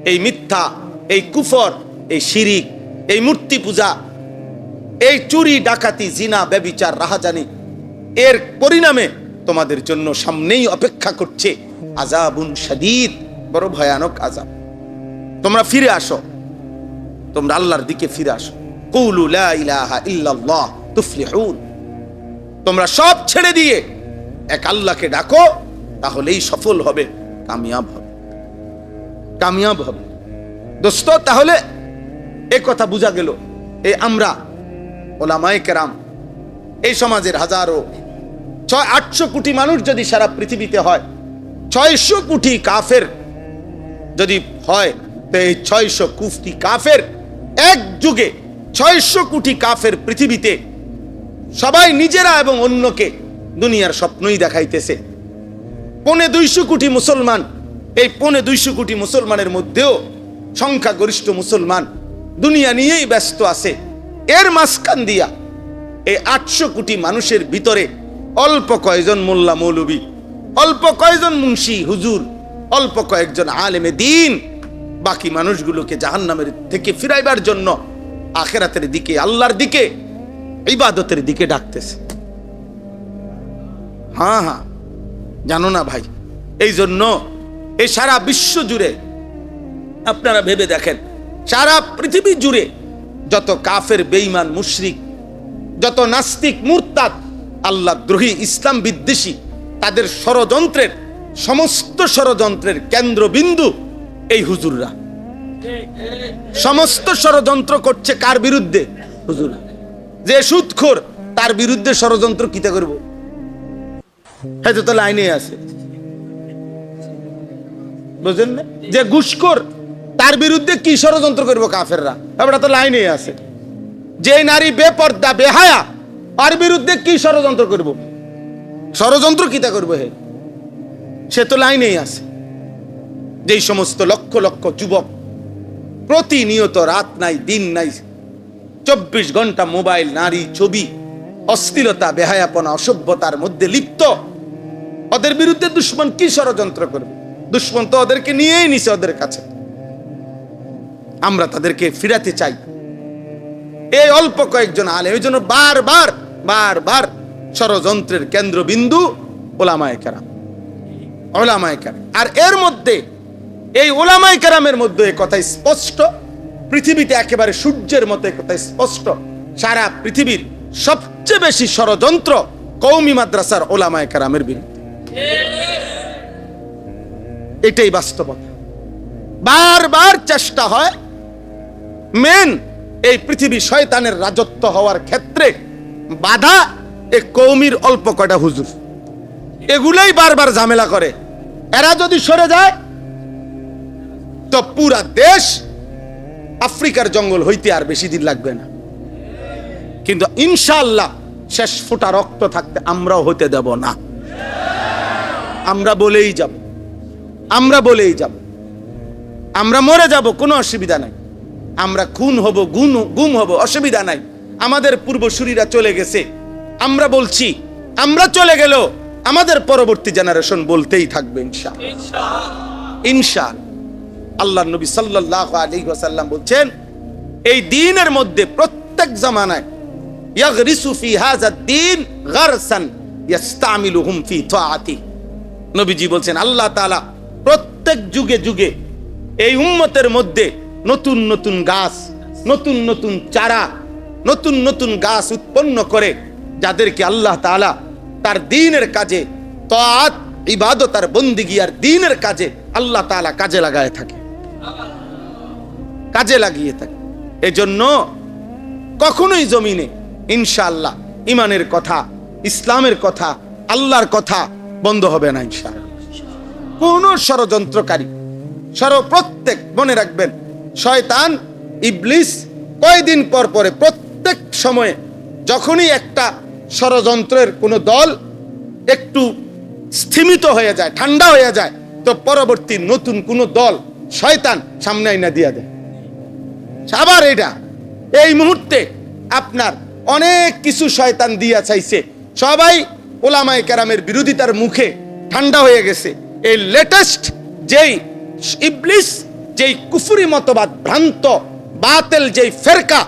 এই মিথ্যা, এই কুফর, এই শিরিক, এই মূর্তি পূজা, এই চুরি ডাকাতি, জিনা, ব্যভিচার, রাহাজানি, এর পরিণামে তোমাদের জন্য সামনেই অপেক্ষা করছে আযাবুন শাদীদ, বড় ভয়ানক আযাব। তোমরা ফিরে আসো, তোমরা আল্লাহর দিকে ফিরে আসো। কুলু লা ইলাহা ইল্লাল্লাহ তুফলিহুন, তোমরা সব ছেড়ে দিয়ে এক আল্লাহকে ডাকো, তাহলেই সফল হবে, কামিয়াব হবে। দোস্ত, তাহলে এই কথা বোঝা গেল, এই আমরা ওলামায়ে কেরাম, এই সমাজের হাজারো 600-800 কোটি মানুষ যদি সারা পৃথিবীতে হয়, 600 কোটি কাফের যদি হয়, তো এই 600 কোটি কাফের এক যুগে, 600 কোটি কাফের পৃথিবীতে সবাই নিজেরা এবং অন্যকে দুনিয়ার স্বপ্নই দেখাইতেছে। 250 কোটি মুসলমান, এই 250 কোটি মুসলমানের মধ্যেও সংখ্যাগরিষ্ঠ মুসলমান দুনিয়া নিয়েই ব্যস্ত আছে। এর মাঝখান দিয়া এই 800 কোটি মানুষের ভিতরে অল্প কয়েকজন মোল্লা মৌলবী, অল্প কয়েকজন মুন্সি হুজুর, অল্প কয়েকজন আলেমে দিন বাকি মানুষগুলোকে জাহান্নামের থেকে ফিরাইবার জন্য আখিরাতের দিকে, আল্লাহর দিকে, ইবাদতের দিকে ডাকতেছে। হ্যাঁ হ্যাঁ, জানো না ভাই, এই জন্য এই সারা বিশ্ব জুড়ে আপনারা ভেবে দেখেন, সারা পৃথিবী জুড়ে যত কাফের, বেঈমান, মুশরিক, যত নাস্তিক, মুরতাদ, আল্লাহ দ্রোহী, ইসলাম বিদ্বেষী, তাদের ষড়যন্ত্রের, সমস্ত ষড়যন্ত্রের কেন্দ্রবিন্দু এই হুজুররা। সমস্ত ষড়যন্ত্র করছে কার বিরুদ্ধে? হুজুর। যে সুদখোর তার বিরুদ্ধে ষড়যন্ত্র কিতা করব? হয়তো তো লাইনে আছে, বুঝলেন না? যে ঘুষখোর তার বিরুদ্ধে কি ষড়যন্ত্র করবো কাফেররা? আমরা তো লাইনে আছে। যে নারী বেপর্দা, বেহায়া, তার বিরুদ্ধে কি ষড়যন্ত্র করব? ষড়যন্ত্র কিতা করবো? হে, সে তো লাইনেই আছে। যেই সমস্ত লক্ষ লক্ষ যুবক প্রতিনিয়ত রাত নাই দিন নাই 24 ঘন্টা মোবাইল, নারী, ছবি, অশ্লীলতা, বেহায়াপনা, অসভ্যতার মধ্যে লিপ্ত, ওদের বিরুদ্ধে দুশ্মন কি ষড়যন্ত্র করবে? দুশ্মন তো ওদেরকে নিয়েই নিছে ওদের কাছে। আমরা তাদেরকে ফিরাতে চাই। এই অল্প কয়েকজন আলেম, এই জন্য বারবার বারবার ষড়যন্ত্রের কেন্দ্রবিন্দু ওলামায়ে কেরাম, ওলামায়ে কেরাম। আর এর মধ্যে, এই ওলামায়ে কেরামের মধ্যে এই কথা স্পষ্ট, পৃথিবীতে একেবারে সূর্যের মতো এই কথা স্পষ্ট, সারা পৃথিবীর সবচেয়ে বেশি ষড়যন্ত্র কওমি মাদ্রাসার ওলামায়ে কেরামের বিরুদ্ধে। এটাই বাস্তবতা। বারবার চেষ্টা হয় মেন এই পৃথিবী শয়তানের রাজত্ব হওয়ার ক্ষেত্রে বাধা এই কওমির অল্প কয়টা হুজুর, এগুলাই বারবার ঝামেলা করে। এরা যদি সরে যায় তো পুরা দেশ আফ্রিকার জঙ্গল হইতে আর বেশি দিন লাগবে না। কিন্তু ইনশাআল্লাহ শেষ ফোঁটা রক্ত থাকতে আমরাও হতে দেব না। আমরা বলেই যাব, আমরা বলেই যাব, আমরা মরে যাব, কোনো অসুবিধা নাই। আমরা খুন হব, গুম হব, অসুবিধা নাই। আমাদের পূর্বসূরীরা চলে গেছে, আমরা বলছি, আমরা চলে গেল আমাদের পরবর্তী জেনারেশন বলতেই থাকবে ইনশাআল্লাহ। ইনশাআল্লাহ। আল্লাহর নবী সাল্লাল্লাহু আলাইহি ওয়াসাল্লাম বলছেন, এই দ্বীনের মধ্যে প্রত্যেক জামানায় ইয়াগরিসু ফি হাযাদ দ্বীন গারসান ইস্তামিলুহুম ফি তাআতি। নবীজি বলছেন, আল্লাহ তাআলা প্রত্যেক যুগে যুগে এই উম্মতের মধ্যে নতুন নতুন গাছ, নতুন নতুন চারা, নতুন নতুন গাছ উৎপন্ন করে, যাদেরকে আল্লাহ তাআলা তার দ্বীনের কাজে, তাআত, ইবাদত আর বন্দেগী আর দ্বীনের কাজে আল্লাহ তাআলা কাজে লাগায় থাকে, কাজে লাগিয়ে থাকে। এজন্য কখনোই জমিনে ইনশাআল্লাহ ইমানের কথা, ইসলামের কথা, আল্লাহর কথা বন্ধ হবে না ইনশাআল্লাহ। কোন ষড়যন্ত্রকারী, প্রত্যেক মনে রাখবেন, শয়তান, ইবলিস কয়দিন পর পরে প্রত্যেক সময়ে যখনই একটা ষড়যন্ত্রের কোনো দল একটু স্থিমিত হয়ে যায়, ঠান্ডা হয়ে যায়, তো পরবর্তী নতুন কোনো দল শয়তান সামনে আইনা দিয়া দেয়। আবার এটা এই মুহূর্তে আপনার অনেক কিছু শয়তান দিয়া চাইছে, সবাই ওলামায়ে কেরামের বিরোধিতার মুখে ঠান্ডা হয়ে গেছে। এই লেটেস্ট যেই ইবলিস, যেই কুফরি মতবাদ, ভ্রান্ত বাতিল যেই ফেরকা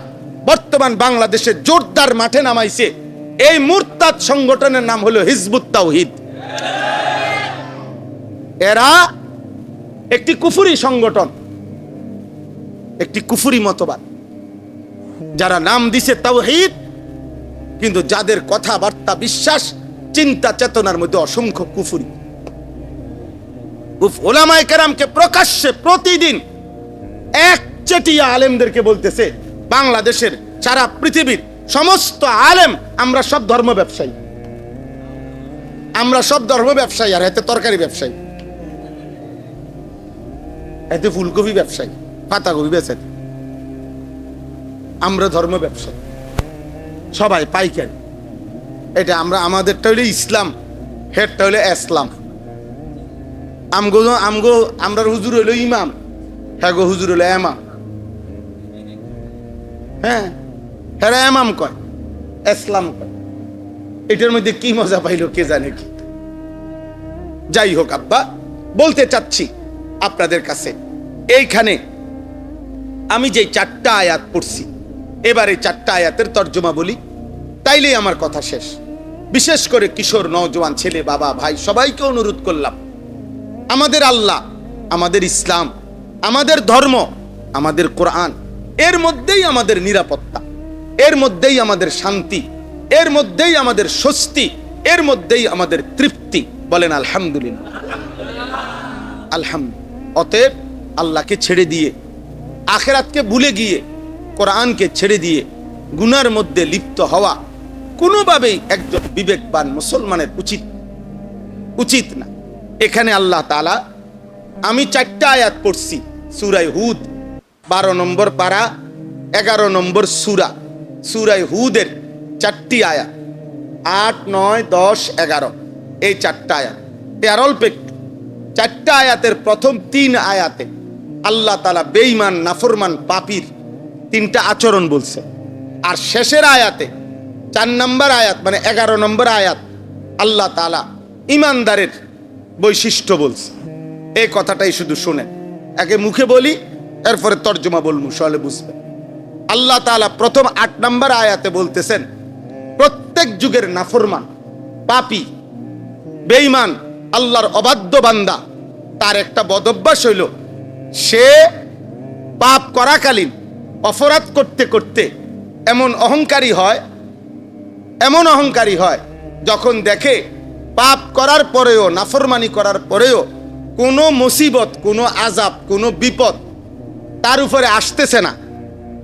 বর্তমান বাংলাদেশে জোরদার মাঠে নামাইছে, এই মুরতাদ সংগঠনের নাম হলো হিজবুত তাওহীদ। এরা একটি কুফরি সংগঠন, একটি কুফরি মতবাদ, যারা নাম দিছে তাওহীদ, কিন্তু যাদের কথাবার্তা, বিশ্বাস, চিন্তা চেতনার মধ্যে অসংখ্য কুফরি। ওলামায়ে কেরামকে প্রকাশ্যে প্রতিদিন একচেটিয়া আলেমদেরকে বলতেছে, বাংলাদেশের, সারা পৃথিবীর সমস্ত আলেম, আমরা সব ধর্ম ব্যবসায়ী, আমরা সব ধর্ম ব্যবসায়ী, আর এতে তরকারি ব্যবসায়ী, এতে ফুলকপি ব্যবসায়ী, পাতাকপি বেচে, আমরা ধর্ম ব্যবসায়ী, সবাই পাইকারি। এটা আমরা, আমাদেরটা হইলে ইসলাম, হেডটা হইলে ইসলাম। আমরা হুজুর হইলো ইমাম, হ্যাঁ গো হুজুর হইলো এমাম। হ্যাঁ, হ্যাঁ এমাম কয়, ইসলাম কয়। এটার মধ্যে কি মজা পাইলো কে জানে কি। যাই হোক আব্বা, বলতে চাচ্ছি আপনাদের কাছে, এইখানে আমি যে 4টা আয়াত পড়ছি, এবারে 4টা আয়াতের তর্জমা বলি, তাইলেই আমার কথা শেষ। বিশেষ করে কিশোর, নওজোয়ান, ছেলে, বাবা, ভাই সবাইকে অনুরোধ করলাম, আমাদের আল্লাহ, আমাদের ইসলাম, আমাদের ধর্ম, আমাদের কোরআন, এর মধ্যেই আমাদের নিরাপত্তা, এর মধ্যেই আমাদের শান্তি, এর মধ্যেই আমাদের স্বস্তি, এর মধ্যেই আমাদের তৃপ্তি। বলেন আলহামদুলিল্লাহ। আলহামদুলিল্লাহ। অতএব আল্লাহকে ছেড়ে দিয়ে, আখিরাতকে ভুলে গিয়ে, কোরআনকে ছেড়ে দিয়ে গুনার মধ্যে লিপ্ত হওয়া কোনোভাবেই একজন বিবেকবান মুসলমানের উচিত না। এখানে আল্লাহ তাআলা, আমি 4টা আয়াত পড়ছি, সূরা হুদ 12 নম্বর পারা 11 নম্বর সূরা, সূরা হুদের 4টি আয়াত, 8, 9, 10, 11, এই 4টা আয়াত। এর অল্প একটু 4টা আয়াতের প্রথম 3 আয়াতে আল্লাহ তাআলা বেঈমান, নাফরমান, পাপীর 3টা আচরণ বলছে। আর শেষের আয়াতে 4 নম্বর আয়াত মানে 11 নম্বর আয়াত আল্লাহ তাআলা ঈমানদারের বৈশিষ্ট্য বলছে। এই কথাটাই শুধু শুনেন, আগে মুখে বলি, এরপরে তর্জমা বলবো, সহলে বুঝবেন। আল্লাহ তাআলা প্রথম 8 নম্বর আয়াতে বলতেছেন, প্রত্যেক যুগের নাফরমান, পাপী, বেঈমান, আল্লাহর অবাধ্য বান্দা, তার একটা বদভ্যাস হইল, সে পাপ করাকালীন অপরাধ করতে করতে এমন অহংকারী হয়, যখন দেখে পাপ করার পরেও, নাফরমানি করার পরেও কোনো মুসিবত, কোনো আযাব, কোনো বিপদ তার উপরে আসতেছে না,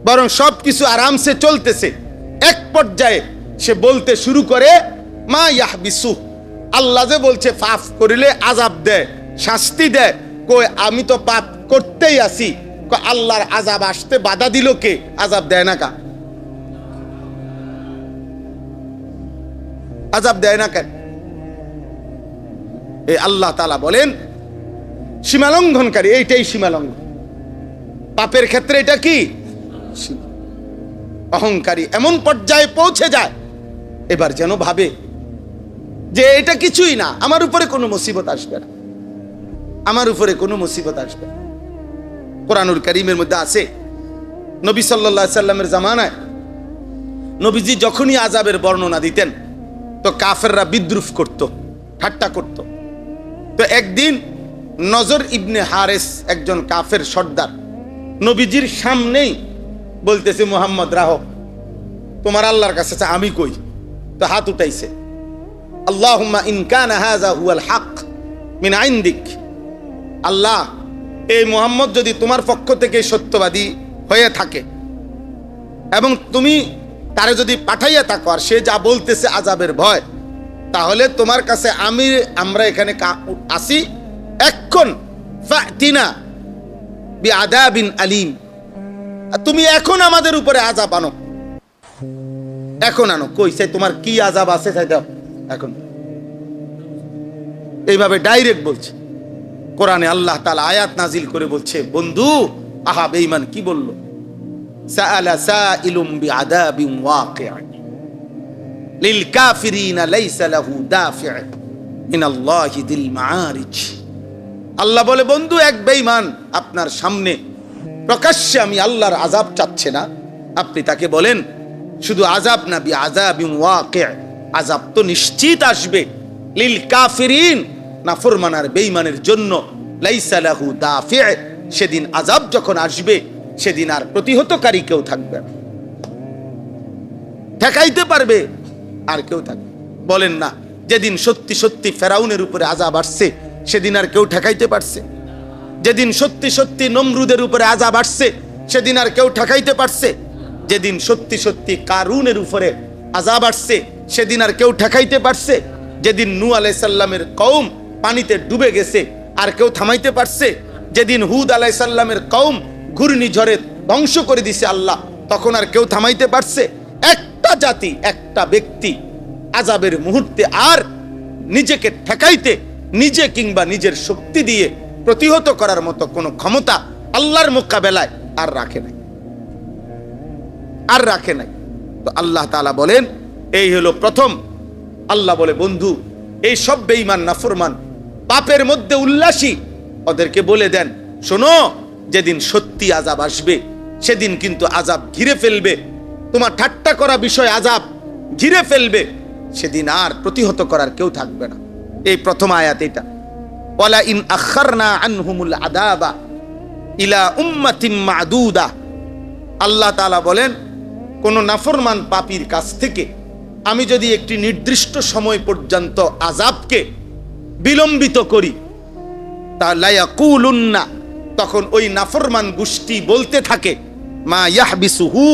বরং সব কিছু আরামসে চলতেছে, এক পর্যায়ে সে বলতে শুরু করে, মা ইয়াহবিসু, আল্লাহ যে বলছে পাপ করিলে আযাব দেয়, শাস্তি দেয়, কই আমি তো পাপ করতেই আছি, আল্লাহর আযাব আসতে বাধা দিল কে? আযাব দেয় না কা? আযাব দেয় না কেন? এই আল্লাহ তাআলা বলেন সীমালঙ্ঘনকারী, এইটাই সীমালঙ্ঘন। পাপের ক্ষেত্রে এটা কি? অহংকারী এমন পর্যায়ে পৌঁছে যায়, এবার যেন ভাবে যে এটা কিছুই না, আমার উপরে কোনো মুসিবত আসবে না, আমার উপরে কোনো মুসিবত আসবে না। কোরআনুল কারীমের মধ্যে আছে, নবী সাল্লাল্লাহু আলাইহি সাল্লামের জামানায় নবীজি যখনই আযাবের বর্ণনা দিতেন, তো কাফেররা বিদ্রুপ করত, ঠাট্টা করত। তো একদিন নজর ইবনে হারেস, একজন কাফের সর্দার, নবীজির সামনেই বলতেছে, মুহাম্মদ রাহ, তোমার আল্লাহর কাছে আমি কই। তো হাত উঠাইছে, আল্লাহুম্মা ইন কানা হাযা হুয়াল হক মিন ইনদিক, আল্লাহ, এই মুহাম্মদ যদি তোমার পক্ষ থেকে সত্যবাদী হয়ে থাকে এবং তুমি তারে যদি পাঠাইয়া থাকো, আর সে যা বলতেছে আযাবের ভয়, তাহলে তোমার কাছে আমরা এখানে আসি, এখন ফাতিনা বিআযাবিন আলীম, তুমি এখন আমাদের উপরে আযাব আনো, এখন আনো। কইছে তোমার কি আযাব আছে তাই দাও এখন। এইভাবে ডাইরেক্ট বলছে। কোরআনে আল্লাহ তাআলা আয়াত নাজিল করে বলছে, বন্ধু, আহা বেঈমান কি বলল, সাআলা সাইলুম বিআযাবিন ওয়াকিআ লিল কাফিরিনা লাইসা লাহু দাফি' মিনাল্লাহি যিল মাআরিজ। আল্লাহ বলে, বন্ধু, এক বেঈমান আপনার সামনে প্রকাশ্যে আমি আল্লাহর আযাব চাচ্ছে না, আপনি তাকে বলেন শুধু আযাব না, বিআযাবিন ওয়াকি', আযাব তো নিশ্চিত আসবে, লিল কাফিরিন, নাফরমান আর বেঈমানের জন্য, লাইসা লাহু দাফি', সেদিন আযাব যখন আসবে সেদিন আর প্রতিহতকারী কেউ থাকবে না, ঠেকাইতে পারবে আর কেউ থাকবে। বলেন না, যেদিন সত্যি সত্যি ফেরাউনের উপরে আযাব আসছে সেদিন আর কেউ ঠেকাইতে পারছে? যেদিন সত্যি সত্যি নমরুদের উপরে আযাব আসছে সেদিন আর কেউ ঠেকাইতে পারছে? যেদিন সত্যি সত্যি কারুনের উপরে আযাব আসছে সেদিন আর কেউ ঠেকাইতে পারছে? যেদিন নূহ আলাইহিস সালামের কওম পানিতে ডুবে গেছে আর কেউ থামাইতে পারছে? যেদিন হুদ আলাইহিস সালামের কওম ঘূর্ণিঝড়ে ধ্বংস করে দিছে আল্লাহ, তখন আর কেউ থামাইতে পারছে? একটা জাতি, একটা ব্যক্তি আযাবের মুহূর্তে আর নিজেকে ঠেকাইতে, নিজে কিংবা নিজের শক্তি দিয়ে প্রতিহত করার মতো কোনো ক্ষমতা আল্লাহর মোকাবেলায় আর রাখে নাই, আর রাখে নাই। তো আল্লাহ তাআলা বলেন, এই হলো প্রথম। আল্লাহ বলে, বন্ধু এই সব বেঈমান নাফরমান পাপের মধ্যে উল্লাসী, ওদেরকে বলে দেন, শোনো যেদিন সত্যি আযাব আসবে সেদিন কিন্তু আযাব ঘিরে ফেলবে, তোমার ঠাট্টা করা বিষয় আযাব ঘিরে ফেলবে, সেদিন আর প্রতিহত করার কেউ থাকবে না। এই প্রথম আয়াত এটা, ওয়ালা ইন আখারনা আনহুমুল আযাবা ইলা উম্মাতিম মাদুদা। আল্লাহ তাআলা বলেন, কোন নাফরমান পাপীর কাছ থেকে আমি যদি একটি নির্দিষ্ট সময় পর্যন্ত আযাবকে বিলম্বিত করি, তা লা ইয়াকুলুন্না, তখন ওই নাফরমান গোষ্ঠী বলতে থাকে, মা ইয়াহবিসুহু,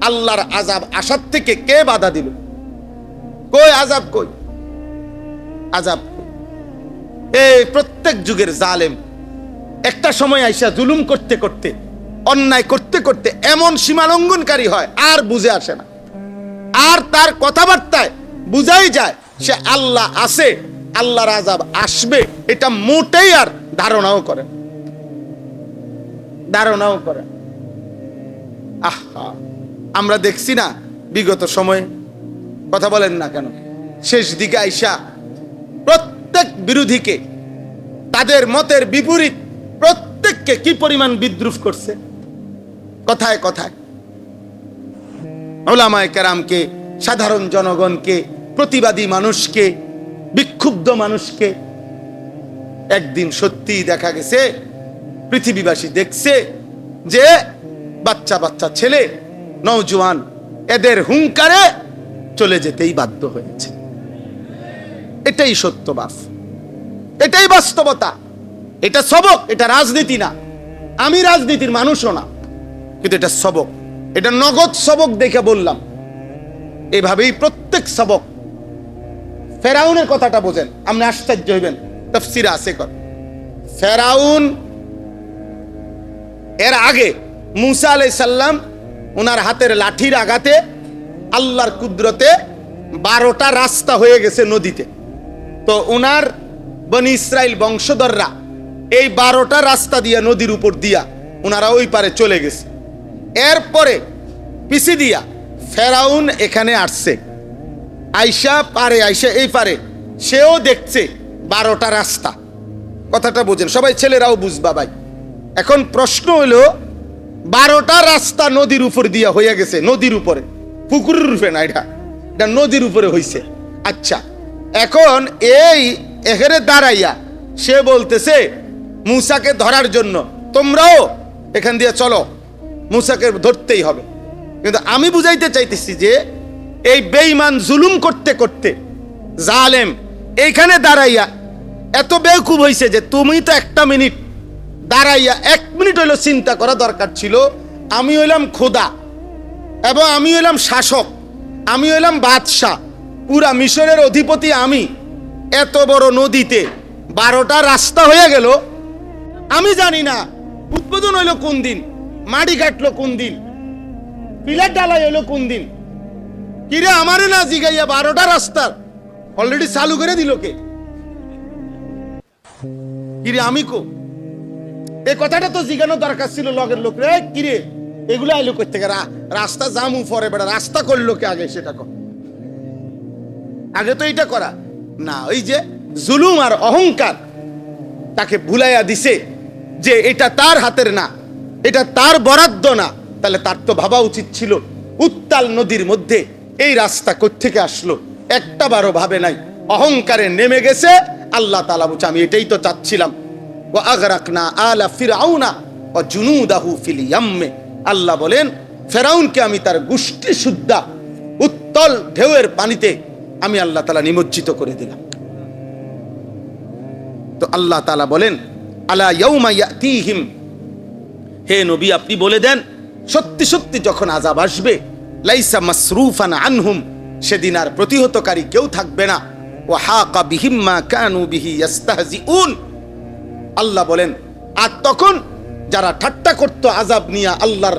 আল্লাহর আযাব আসার থেকে কে বাধা দিল? কই আযাব, কই আযাব? এই প্রত্যেক যুগের জালেম একটা সময় আইসা জুলুম করতে করতে, অন্যায় করতে করতে এমন সীমালঙ্ঘনকারী হয় আর বুঝে আসে না, আর তার কথাবার্তায় বুঝাই যায় সে আল্লাহ আছে, আল্লাহর আযাব আসবে, এটা মোটেই আর ধারণাও করে। আহা, আমরা দেখছি না বিগত সময়ে, কথা বলেন না কেন, শেষ দিকে আইসা প্রত্যেক বিরোধীকে, তাদের মতের বিপরীত প্রত্যেককে কি পরিমাণ বিদ্রুপ করছে, কথায় কথায় উলামায়ে কেরামকে, সাধারণ জনগণকে, প্রতিবাদী মানুষকে, বিক্ষুব্ধ মানুষকে। একদিন সত্যি দেখা গেছে, পৃথিবীবাসী দেখছে যে বাচ্চা বাচ্চা ছেলে, নওজোয়ান এদের হুঙ্কারে চলে যেতেই বাধ্য হয়েছে। এটাই সত্যবাস, এটাই বাস্তবতা, এটা সবক, এটা রাজনীতি না। আমি রাজনীতির মানুষও না, কিন্তু এটা সবক, এটা নগদ সবক দেখে বললাম। এভাবেই প্রত্যেক সবক। ফেরাউনের কথাটা বোঝেন, আপনি আশ্চর্য হইবেন, তাফসীরে আছে কর। ফেরাউন এর আগে মুসা আলাইহিস সালাম ওনার হাতের লাঠির আঘাতে আল্লাহর কুদরতে 12টা রাস্তা হয়ে গেছে নদীতে। তো ওনার বনি ইসরাইল বংশধররা এই 12টা রাস্তা দিয়া, নদীর উপর দিয়া ওনারা ওই পারে চলে গেছে। এরপরে পিছি দিয়া ফেরাউন এখানে আসছে, আইসা পারে, আইসা এই পারে সেও দেখছে 12টা রাস্তা। কথাটা বোঝেন সবাই, ছেলেরাও বুঝবা ভাই। এখন প্রশ্ন হলো, 12টা রাস্তা নদীর উপর দিয়া হয়ে গেছে, নদীর উপরে, পুকুরের রূপে না, এটা নদীর উপরে হইছে। আচ্ছা, এখন এই এখানে দাঁড়াইয়া সে বলতেছে মুসাকে ধরার জন্য, তোমরাও এখান দিয়ে চলো, মুসাকে ধরতেই হবে। কিন্তু আমি বুঝাইতে চাইতেছি যে এই বেঈমান জুলুম করতে করতে জালেম এইখানে দাঁড়াইয়া এত বেকুব হইছে যে তুমি তো একটা মিনিট দাঁড়াইয়া 1 মিনিট হইলো চিন্তা করা দরকার ছিল, আমি হইলাম খোদা এবং আমি হইলাম শাসক, আমি হইলাম বাদশাহ, পুরা মিশরের অধিপতি আমি, এত বড় নদীতে 12টা রাস্তা হয়ে গেল, আমি জানি না উদ্বোধন হইলো কোন দিন, মাটি কাটলো কোন দিন, পিলার ডালাই হইলো কোন দিন, কিরে আমারে না জিগাইয়া 12টা রাস্তার অলরেডি চালু করে দিল কে? কিরে আমি কো, এই কথাটা তো জিগানো দরকার ছিল লগের লোক রে, কিরে এগুলো আইলো কই থেকে? রাস্তা জামু পরে বেটা, রাস্তা করলো কে আগে সেটা কর, আগে তো এইটা করা না। ওই যে জুলুম আর অহংকার তাকে ভুলাইয়া দিছে যে এটা তার হাতের না, এটা তার বরাদ্দ না। তাহলে তার তো ভাবা উচিত ছিল উত্তাল নদীর মধ্যে এই রাস্তা কোত্থেকে আসলো, একটা বারও ভাবে নাই, অহংকারে নেমে গেছে। আল্লাহ তাআলা বলছে আমি এটাই তো চাচ্ছিলাম, ওয়া আগরাকনা আলা ফিরআউনা ওয়া জুনুদাহু ফিল ইয়াম্মে। আল্লাহ বলেন ফেরাউনকে আমি তার গোষ্ঠী সুদ্ধা উত্তল ঢেউয়ের পানিতে আমি আল্লাহ তাআলা নিমজ্জিত করে দিলাম। তো আল্লাহ তাআলা বলেন আলা ইয়াউমা ইয়াতিহিম, হে নবী আপনি বলে দেন সত্যি সত্যি যখন আযাব আসবে, লাইসা মাসরুফান আনহুম, সেদিন আর প্রতিহতকারী কেউ থাকবে না। ওয়া হাকা বিহিম মা কানু বিহি ইস্তাহজিউন, আল্লাহ বলেন আর তখন যারা ঠাট্টা করতো আযাব নিয়ে, আল্লাহর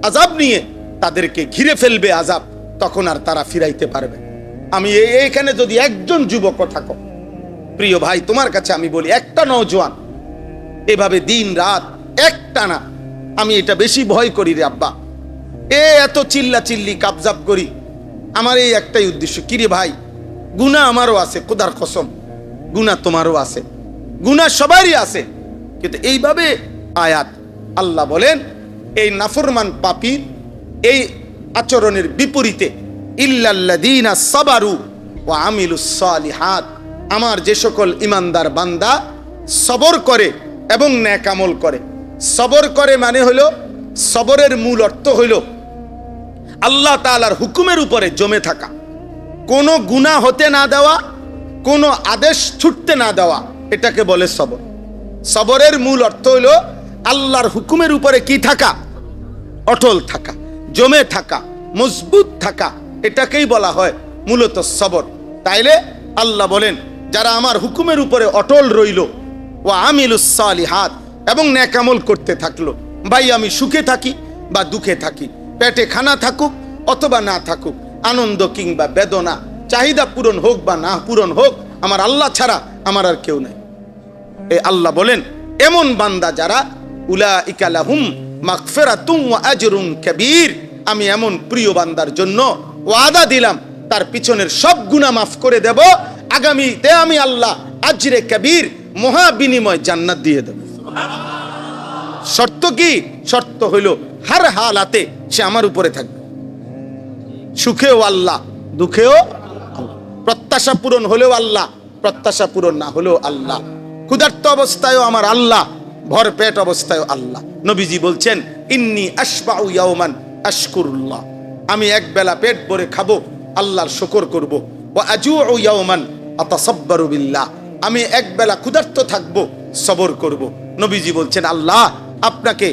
আযাব নিয়ে, তাদেরকে ঘিরে ফেলবে আযাব, তখন আর তারা ফিরাইতে পারবে। আমি এইখানে যদি একজন যুবক থাকো, প্রিয় ভাই তোমার কাছে আমি বলি, একটা নওজোয়ান এভাবে দিন রাত একটা না, আমি এটা বেশি ভয় করি রে আব্বা, এত চিল্লা চিল্লি কাবজাব করি, আমার এই একটাই উদ্দেশ্য, কিরে ভাই, গুনাহ আমারও আছে, খোদার কসম গুনাহ তোমারও আছে, গুনাহ সবারই আছে, কিন্তু এইভাবে আয়াত আল্লাহ বলেন এই নাফরমান পাপীর এই আচরণের বিপরীতে ইল্লাল্লাযীনা সাবারু ওয়া আমিলুস সালিহাত, আমার যে সকল ইমানদার বান্দা সবর করে এবং নেক আমল করে। সবর করে মানে হলো, সবরের মূল অর্থ হইল আল্লাহ তাআলার হুকুমের উপরে জমে থাকা, কোনো গুনাহ হতে না দেওয়া, কোনো আদেশ ছুটতে না দেওয়া, এটাকে বলে সবর। সবরের মূল অর্থ হইল আল্লাহর হুকুমের উপরে কি থাকা, অটল থাকা, জমে থাকা, মজবুত থাকা, এটাকেই বলা হয় মূলত সবর। তাইলে আল্লাহ বলেন যারা আমার হুকুমের উপরে অটল রইল, ওয়া আমিলুস সালিহাত, এবং নেক আমল করতে থাকলো। ভাই আমি সুখে থাকি বা দুঃখে থাকি, পেটে খানা থাকুক অথবা না থাকুক, আনন্দ কিংবা বেদনা, চাহিদা পূরণ হোক বা না পূরণ হোক, আমার আল্লাহ ছাড়া আমার আর কেউ নাই। এই আল্লাহ বলেন এমন বান্দা যারা, উলাইকা লাহুম মাগফিরাতুন ওয়া আজরুন কাবীর, আমি এমন প্রিয় বান্দার জন্য ওয়াদা দিলাম তার পিছনের সব গুনাহ মাফ করে দেব, আগামীতে আমি আল্লাহ আজরে কবীর, মহা বিনিময় জান্নাত দিয়ে দেব। শর্ত কি? শর্ত হইল হার হালাতে সে আমার উপরে থাকবে, সুখেও আল্লাহ, দুঃখেও আল্লাহ, প্রত্যাশা পূরণ হলেও আল্লাহ, প্রত্যাশা পূরণ না হলেও আল্লাহ, ক্ষুধার্ত অবস্থায়ও আমার আল্লাহ, ভরপেট অবস্থায়ও আল্লাহ। নবীজি বলছেন ইন্নী আশবাউ ইয়াওমান আশকুরুল্লাহ, আমি এক বেলা পেট ভরে খাবো, আল্লাহর শুকর করব। ওয়া আজুউ ইয়াওমান আতাসাব্বারু বিল্লাহ, আমি এক বেলা ক্ষুধার্ত থাকবো, সবর করব। নবীজি বলছেন আল্লাহ আপনাকে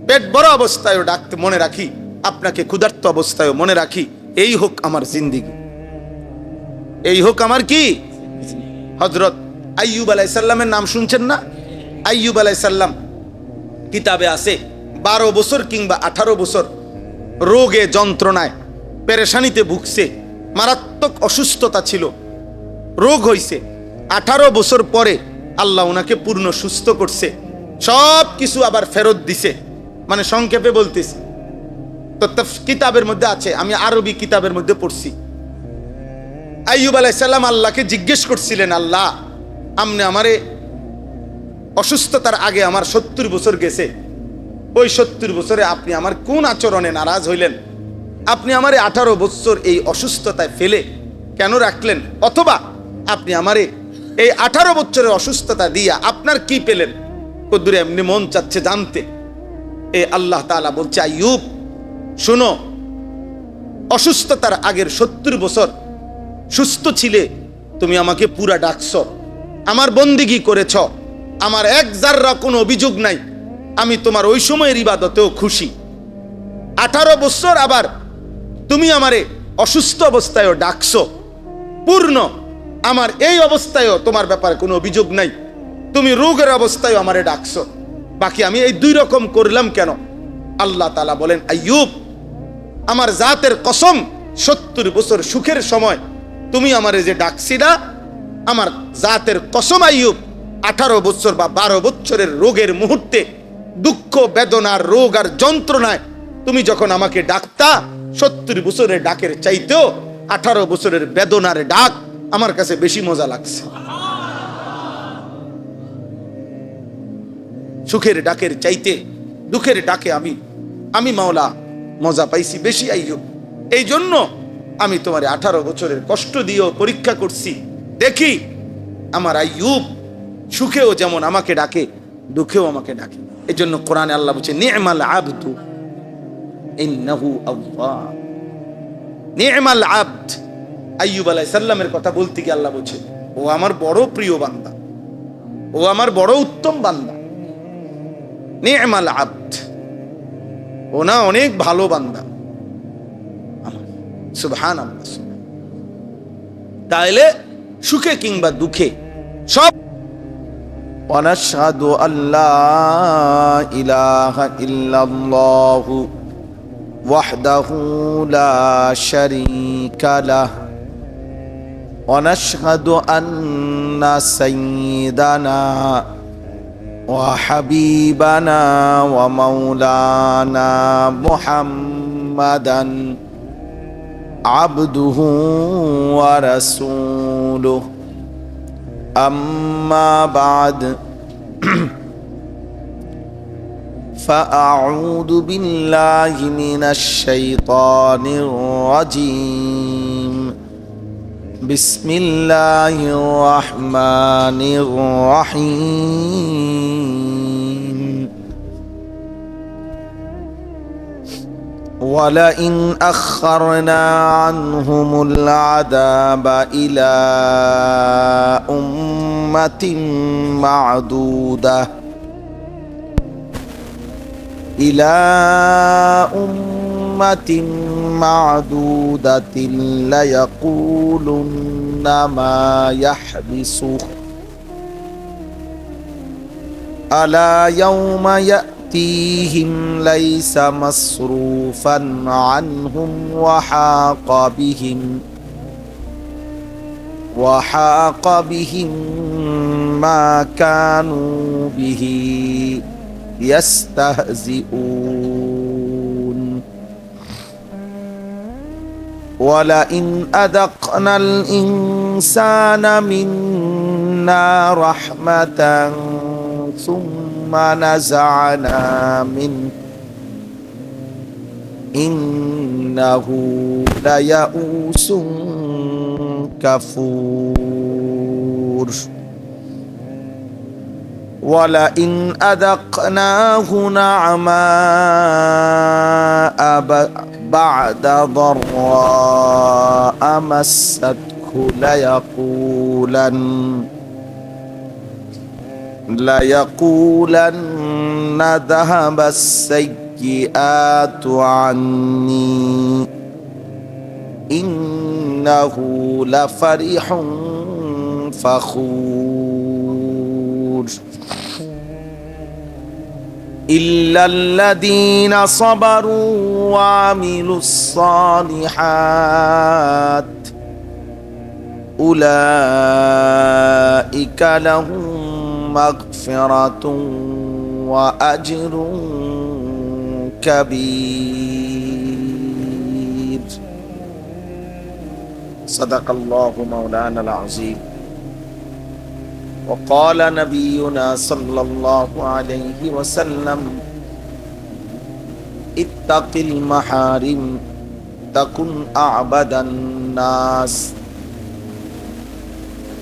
পেট ভরা অবস্থায়ও ডাকতে মনে রাখি, আপনাকে ক্ষুধার্ত অবস্থায়ও মনে রাখি, এই হোক আমার জিন্দেগি, এই হোক আমার কি। হযরত আইয়ুব আলাইহিস সালামের নাম শুনছেন না? আইয়ুব আলাইহিস সালাম কিতাবে আছে 12 বছর কিংবা 18 বছর রোগে যন্ত্রণায় পেরেশানিতে ভুগছে, মারাত্মক অসুস্থতা ছিল, রোগ হইছে। 18 বছর পরে আল্লাহ ওনাকে পূর্ণ সুস্থ করছে, সব কিছু আবার ফেরত দিছে। মানে সংক্ষেপে বলতেছি, তো কিতাবের মধ্যে আছে, আমি আরবি কিতাবের মধ্যে পড়ছি। আইয়ুব আলাইহিস সালাম আল্লাহকে জিজ্ঞেস করছিলেন, আল্লাহ আপনি আমারে, অসুস্থতার আগে আমার 70 বছর গেছে, ওই 70 বছরে আপনি আমার কোন আচরণে নারাজ হইলেন? আপনি আমারে 18 বছর এই অসুস্থতায় ফেলে কেন রাখলেন? অথবা আপনি আমারে এই 18 বছরের অসুস্থতা দিয়া আপনার কি পেলেন? কদ্দুরে এমনি মন চাচ্ছে জানতে। এ আল্লাহ তাআলা বলছে, আইয়ুব শোনো, অসুস্থতার আগের 70 বছর সুস্থ ছিলে, তুমি আমাকে পুরা ডাকছ, আমার বন্দিগি করেছ, আমার এক জাররা কোনো অভিযোগ নাই, আমি তোমার ওই সময়ের ইবাদতেও খুশি। 18 বছর আবার তুমি আমারে অসুস্থ অবস্থায়ও ডাকছো, পূর্ণ আমার এই অবস্থায়ও তোমার ব্যাপারে কোনো অভিযোগ নাই, তুমি রোগের অবস্থায়ও আমারে ডাকছো, বাকি আমি এই 2 রকম করলাম কেন? আল্লাহ তাআলা বলেন, আইয়ুব আমার জাতের কসম, 70 বছর সুখের সময় তুমি আমারে যে ডাকছিলা, আমার জাতের কসম আইয়ুব 18 বছর বা 12 বছরের রোগের মুহূর্তে, দুঃখ বেদনার রোগ আর যন্ত্রণায় তুমি যখন আমাকে ডাকতা, 70 বছরের ডাকের চাইতেও 18 বছরের বেদনার ডাক আমার কাছে বেশি মজা লাগছে। সুখের ডাকের চাইতে দুঃখের ডাকে আমি মাওলা মজা পাইছি বেশি আইয়ুব। এই জন্য আমি তোমারে 18 বছরের কষ্ট দিয়েও পরীক্ষা করছি, দেখি আমার আইয়ুব সুখেও যেমন আমাকে ডাকে, দুঃখেও আমাকে ডাকে। এই জন্য কোরআনে আল্লাহ বলছে, নি'মাল আবদু ইন্নাহু আওয়াব, নি'মাল আবদ। আইয়ুব আলাইহিস সালামের কথা বলতে গিয়ে আল্লাহ বলছে, ও আমার বড় প্রিয় বান্দা, ও আমার বড় উত্তম বান্দা। নি'মাল আবদ, ও না অনেক ভালো বান্দা। সুবহানাল্লাহ। তাইলে সুখে কিংবা দুঃখে সব। ওয়ানাশহাদু আল্লা ইলাহা ইল্লাল্লাহু ওয়াহদাহু লা শারীকা লাহ ওয়ানাশহাদু আন্না সাইয়্যিদানা ওয়া হাবিবানা ওয়া মাওলানা মুহাম্মাদান عبده ورسوله أما بعد فأعوذ بالله من الشيطان الرجيم بسم الله الرحمن الرحيم ولئن أخرنا عنهم العذاب إلى أمة معدودة ليقولن ما يحبسه ألا يوم يأتيهم ليس مصروفا عنهم وحاق بهم ما كانوا به يستهزئون ولئن أذقنا الإنسان منا رحمة ثم نزعنا منه إنه ليئوس كفور ولئن أذقناه نعماء بعد ضراء مسته ليقولن ذهب السيئات عني إنه لفرح فخور إلا الذين صبروا وعملوا الصالحات أولئك لهم مغفرة وأجر كبير صدق الله مولانا العظيم وقال نبينا صلى الله عليه وسلم اتق المحارم تكن أعبد الناس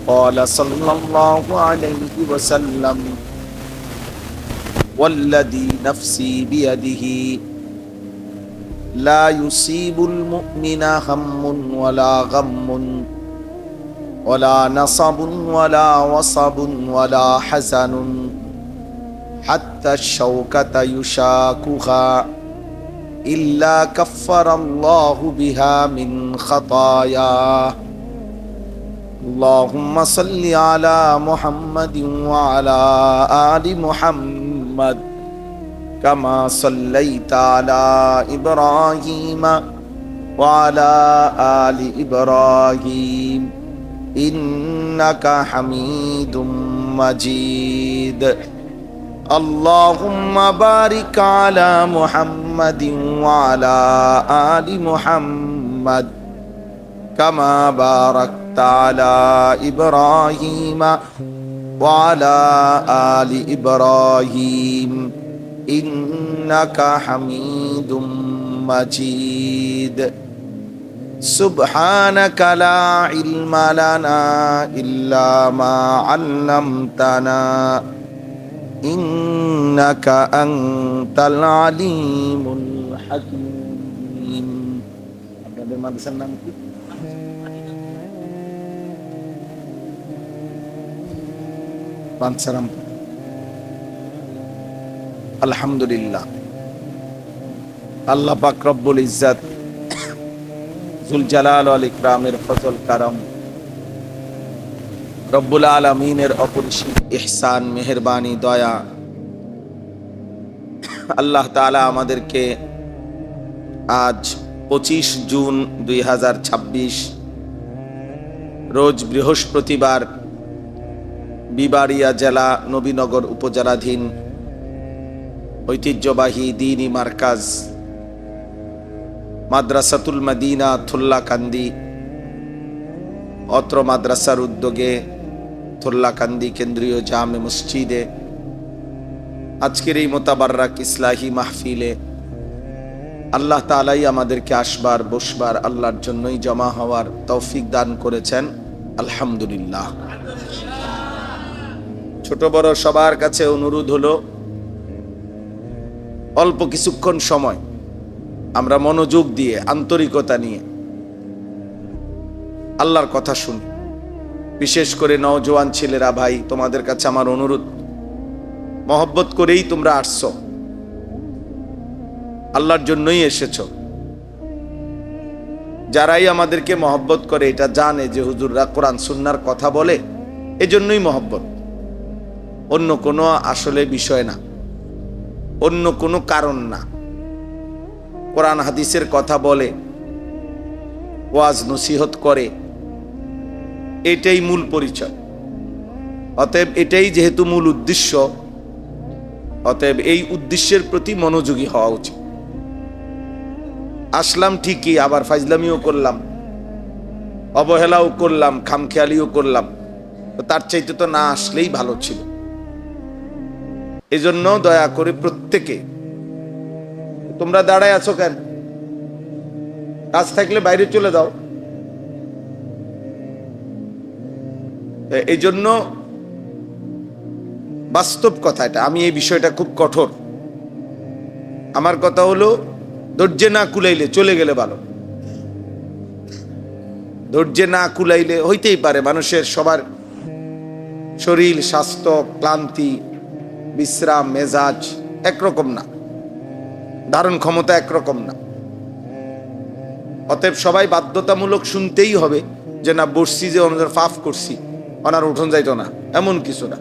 قال صلى الله عليه وسلم والذي نفسي بيده لا يصيب المؤمن هم ولا غم ولا نصب ولا وصب ولا حزن حتى الشوكة يشاكها إلا كفر الله بها من خطاياه اللهم صل على محمد وعلى آل محمد كما صليت على إبراهيم وعلى آل إبراهيم إنك حميد مجيد اللهم بارك على محمد وعلى آل محمد كما باركت على إبراهيم وعلى آل إبراهيم إنك حميد مجيد سبحانك لا علم لنا إلا ما علمتنا إنك أنت العليم الحكيم. আপনাদের মাদ্রাসার নাম কি? পানসারাম। আলহামদুলিল্লাহ, আল্লাহ পাক রব্বুল ইজ্জত জুল জালাল ওয়াল ইকরামের ফজল কারম, রব্বুল আলামিনের অপরিসীম ইহসান, মেহেরবানি, দয়া, আল্লাহ তাআলা আমাদেরকে আজ 25 জুন 2026 রোজ বৃহস্পতিবার বিবাড়িয়া জেলা নবীনগর উপজেলাধীন ঐতিহ্যবাহী দ্বীনি মার্কাজ মাদ্রাসাতুল মদিনা থুল্লাকান্দি, অত্র মাদ্রাসার উদ্যোগে থুল্লাকান্দি কেন্দ্রীয় জামে মসজিদে আজকের এই মোতাবাররাক ইসলাহি মাহফিলে আল্লাহ তাআলাই আমাদেরকে আসবার বসবার আল্লাহর জন্যই জমা হওয়ার তৌফিক দান করেছেন, আলহামদুলিল্লাহ। ছোট বড় সবার কাছে অনুরোধ হলো, অল্প কিছুক্ষণ সময় আমরা মনোযোগ দিয়ে আন্তরিকতা নিয়ে আল্লাহর কথা শুনি। বিশেষ করে নওজোয়ান ছেলেরা, ভাই, তোমাদের কাছে আমার অনুরোধ, মহব্বত করেই তোমরা আসছো, আল্লাহর জন্যই এসেছো। যারাই আমাদেরকে মহব্বত করে এটা জানে যে হুজুররা কোরআন সুন্নাহর কথা বলে, এজন্যই মহব্বত, অন্য কোনো আসলে বিষয় না, অন্য কোনো কারণ না। কোরআন হাদিসের কথা বলে, ওয়াজ নসিহত করে, এটাই মূল পরিচয়। অতএব এটাই যেহেতু মূল উদ্দেশ্য, অতএব এই উদ্দেশ্যের প্রতি মনোযোগী হওয়া উচিত। আসলাম ঠিকই, আবার ফাজলামিও করলাম, অবহেলাও করলাম, খামখেয়ালিও করলাম, তো তার চাইতে তো না আসলেই ভালো ছিল। এজন্য দয়া করে প্রত্যেকে, তোমরা দাঁড়ায় আছো কেন? কাজ থাকলে বাইরে চলে যাও। এই জন্য বাস্তব কথা এটা, আমি এই বিষয়টা খুব কঠোর। আমার কথা হলো, ধৈর্যে না কুলাইলে চলে গেলে ভালো। ধৈর্যে না কুলাইলে হইতেই পারে, মানুষের সবার শরীর স্বাস্থ্য, ক্লান্তি, বিশ্রাম, মেজাজ একরকম না, ধারণ ক্ষমতা একরকম না। অতএব সবাই বাধ্যতামূলক শুনতেই হবে যে না, বসছি যে অন্য ফাফ করছি, ওনার উঠন যাইতো না, এমন কিছু না।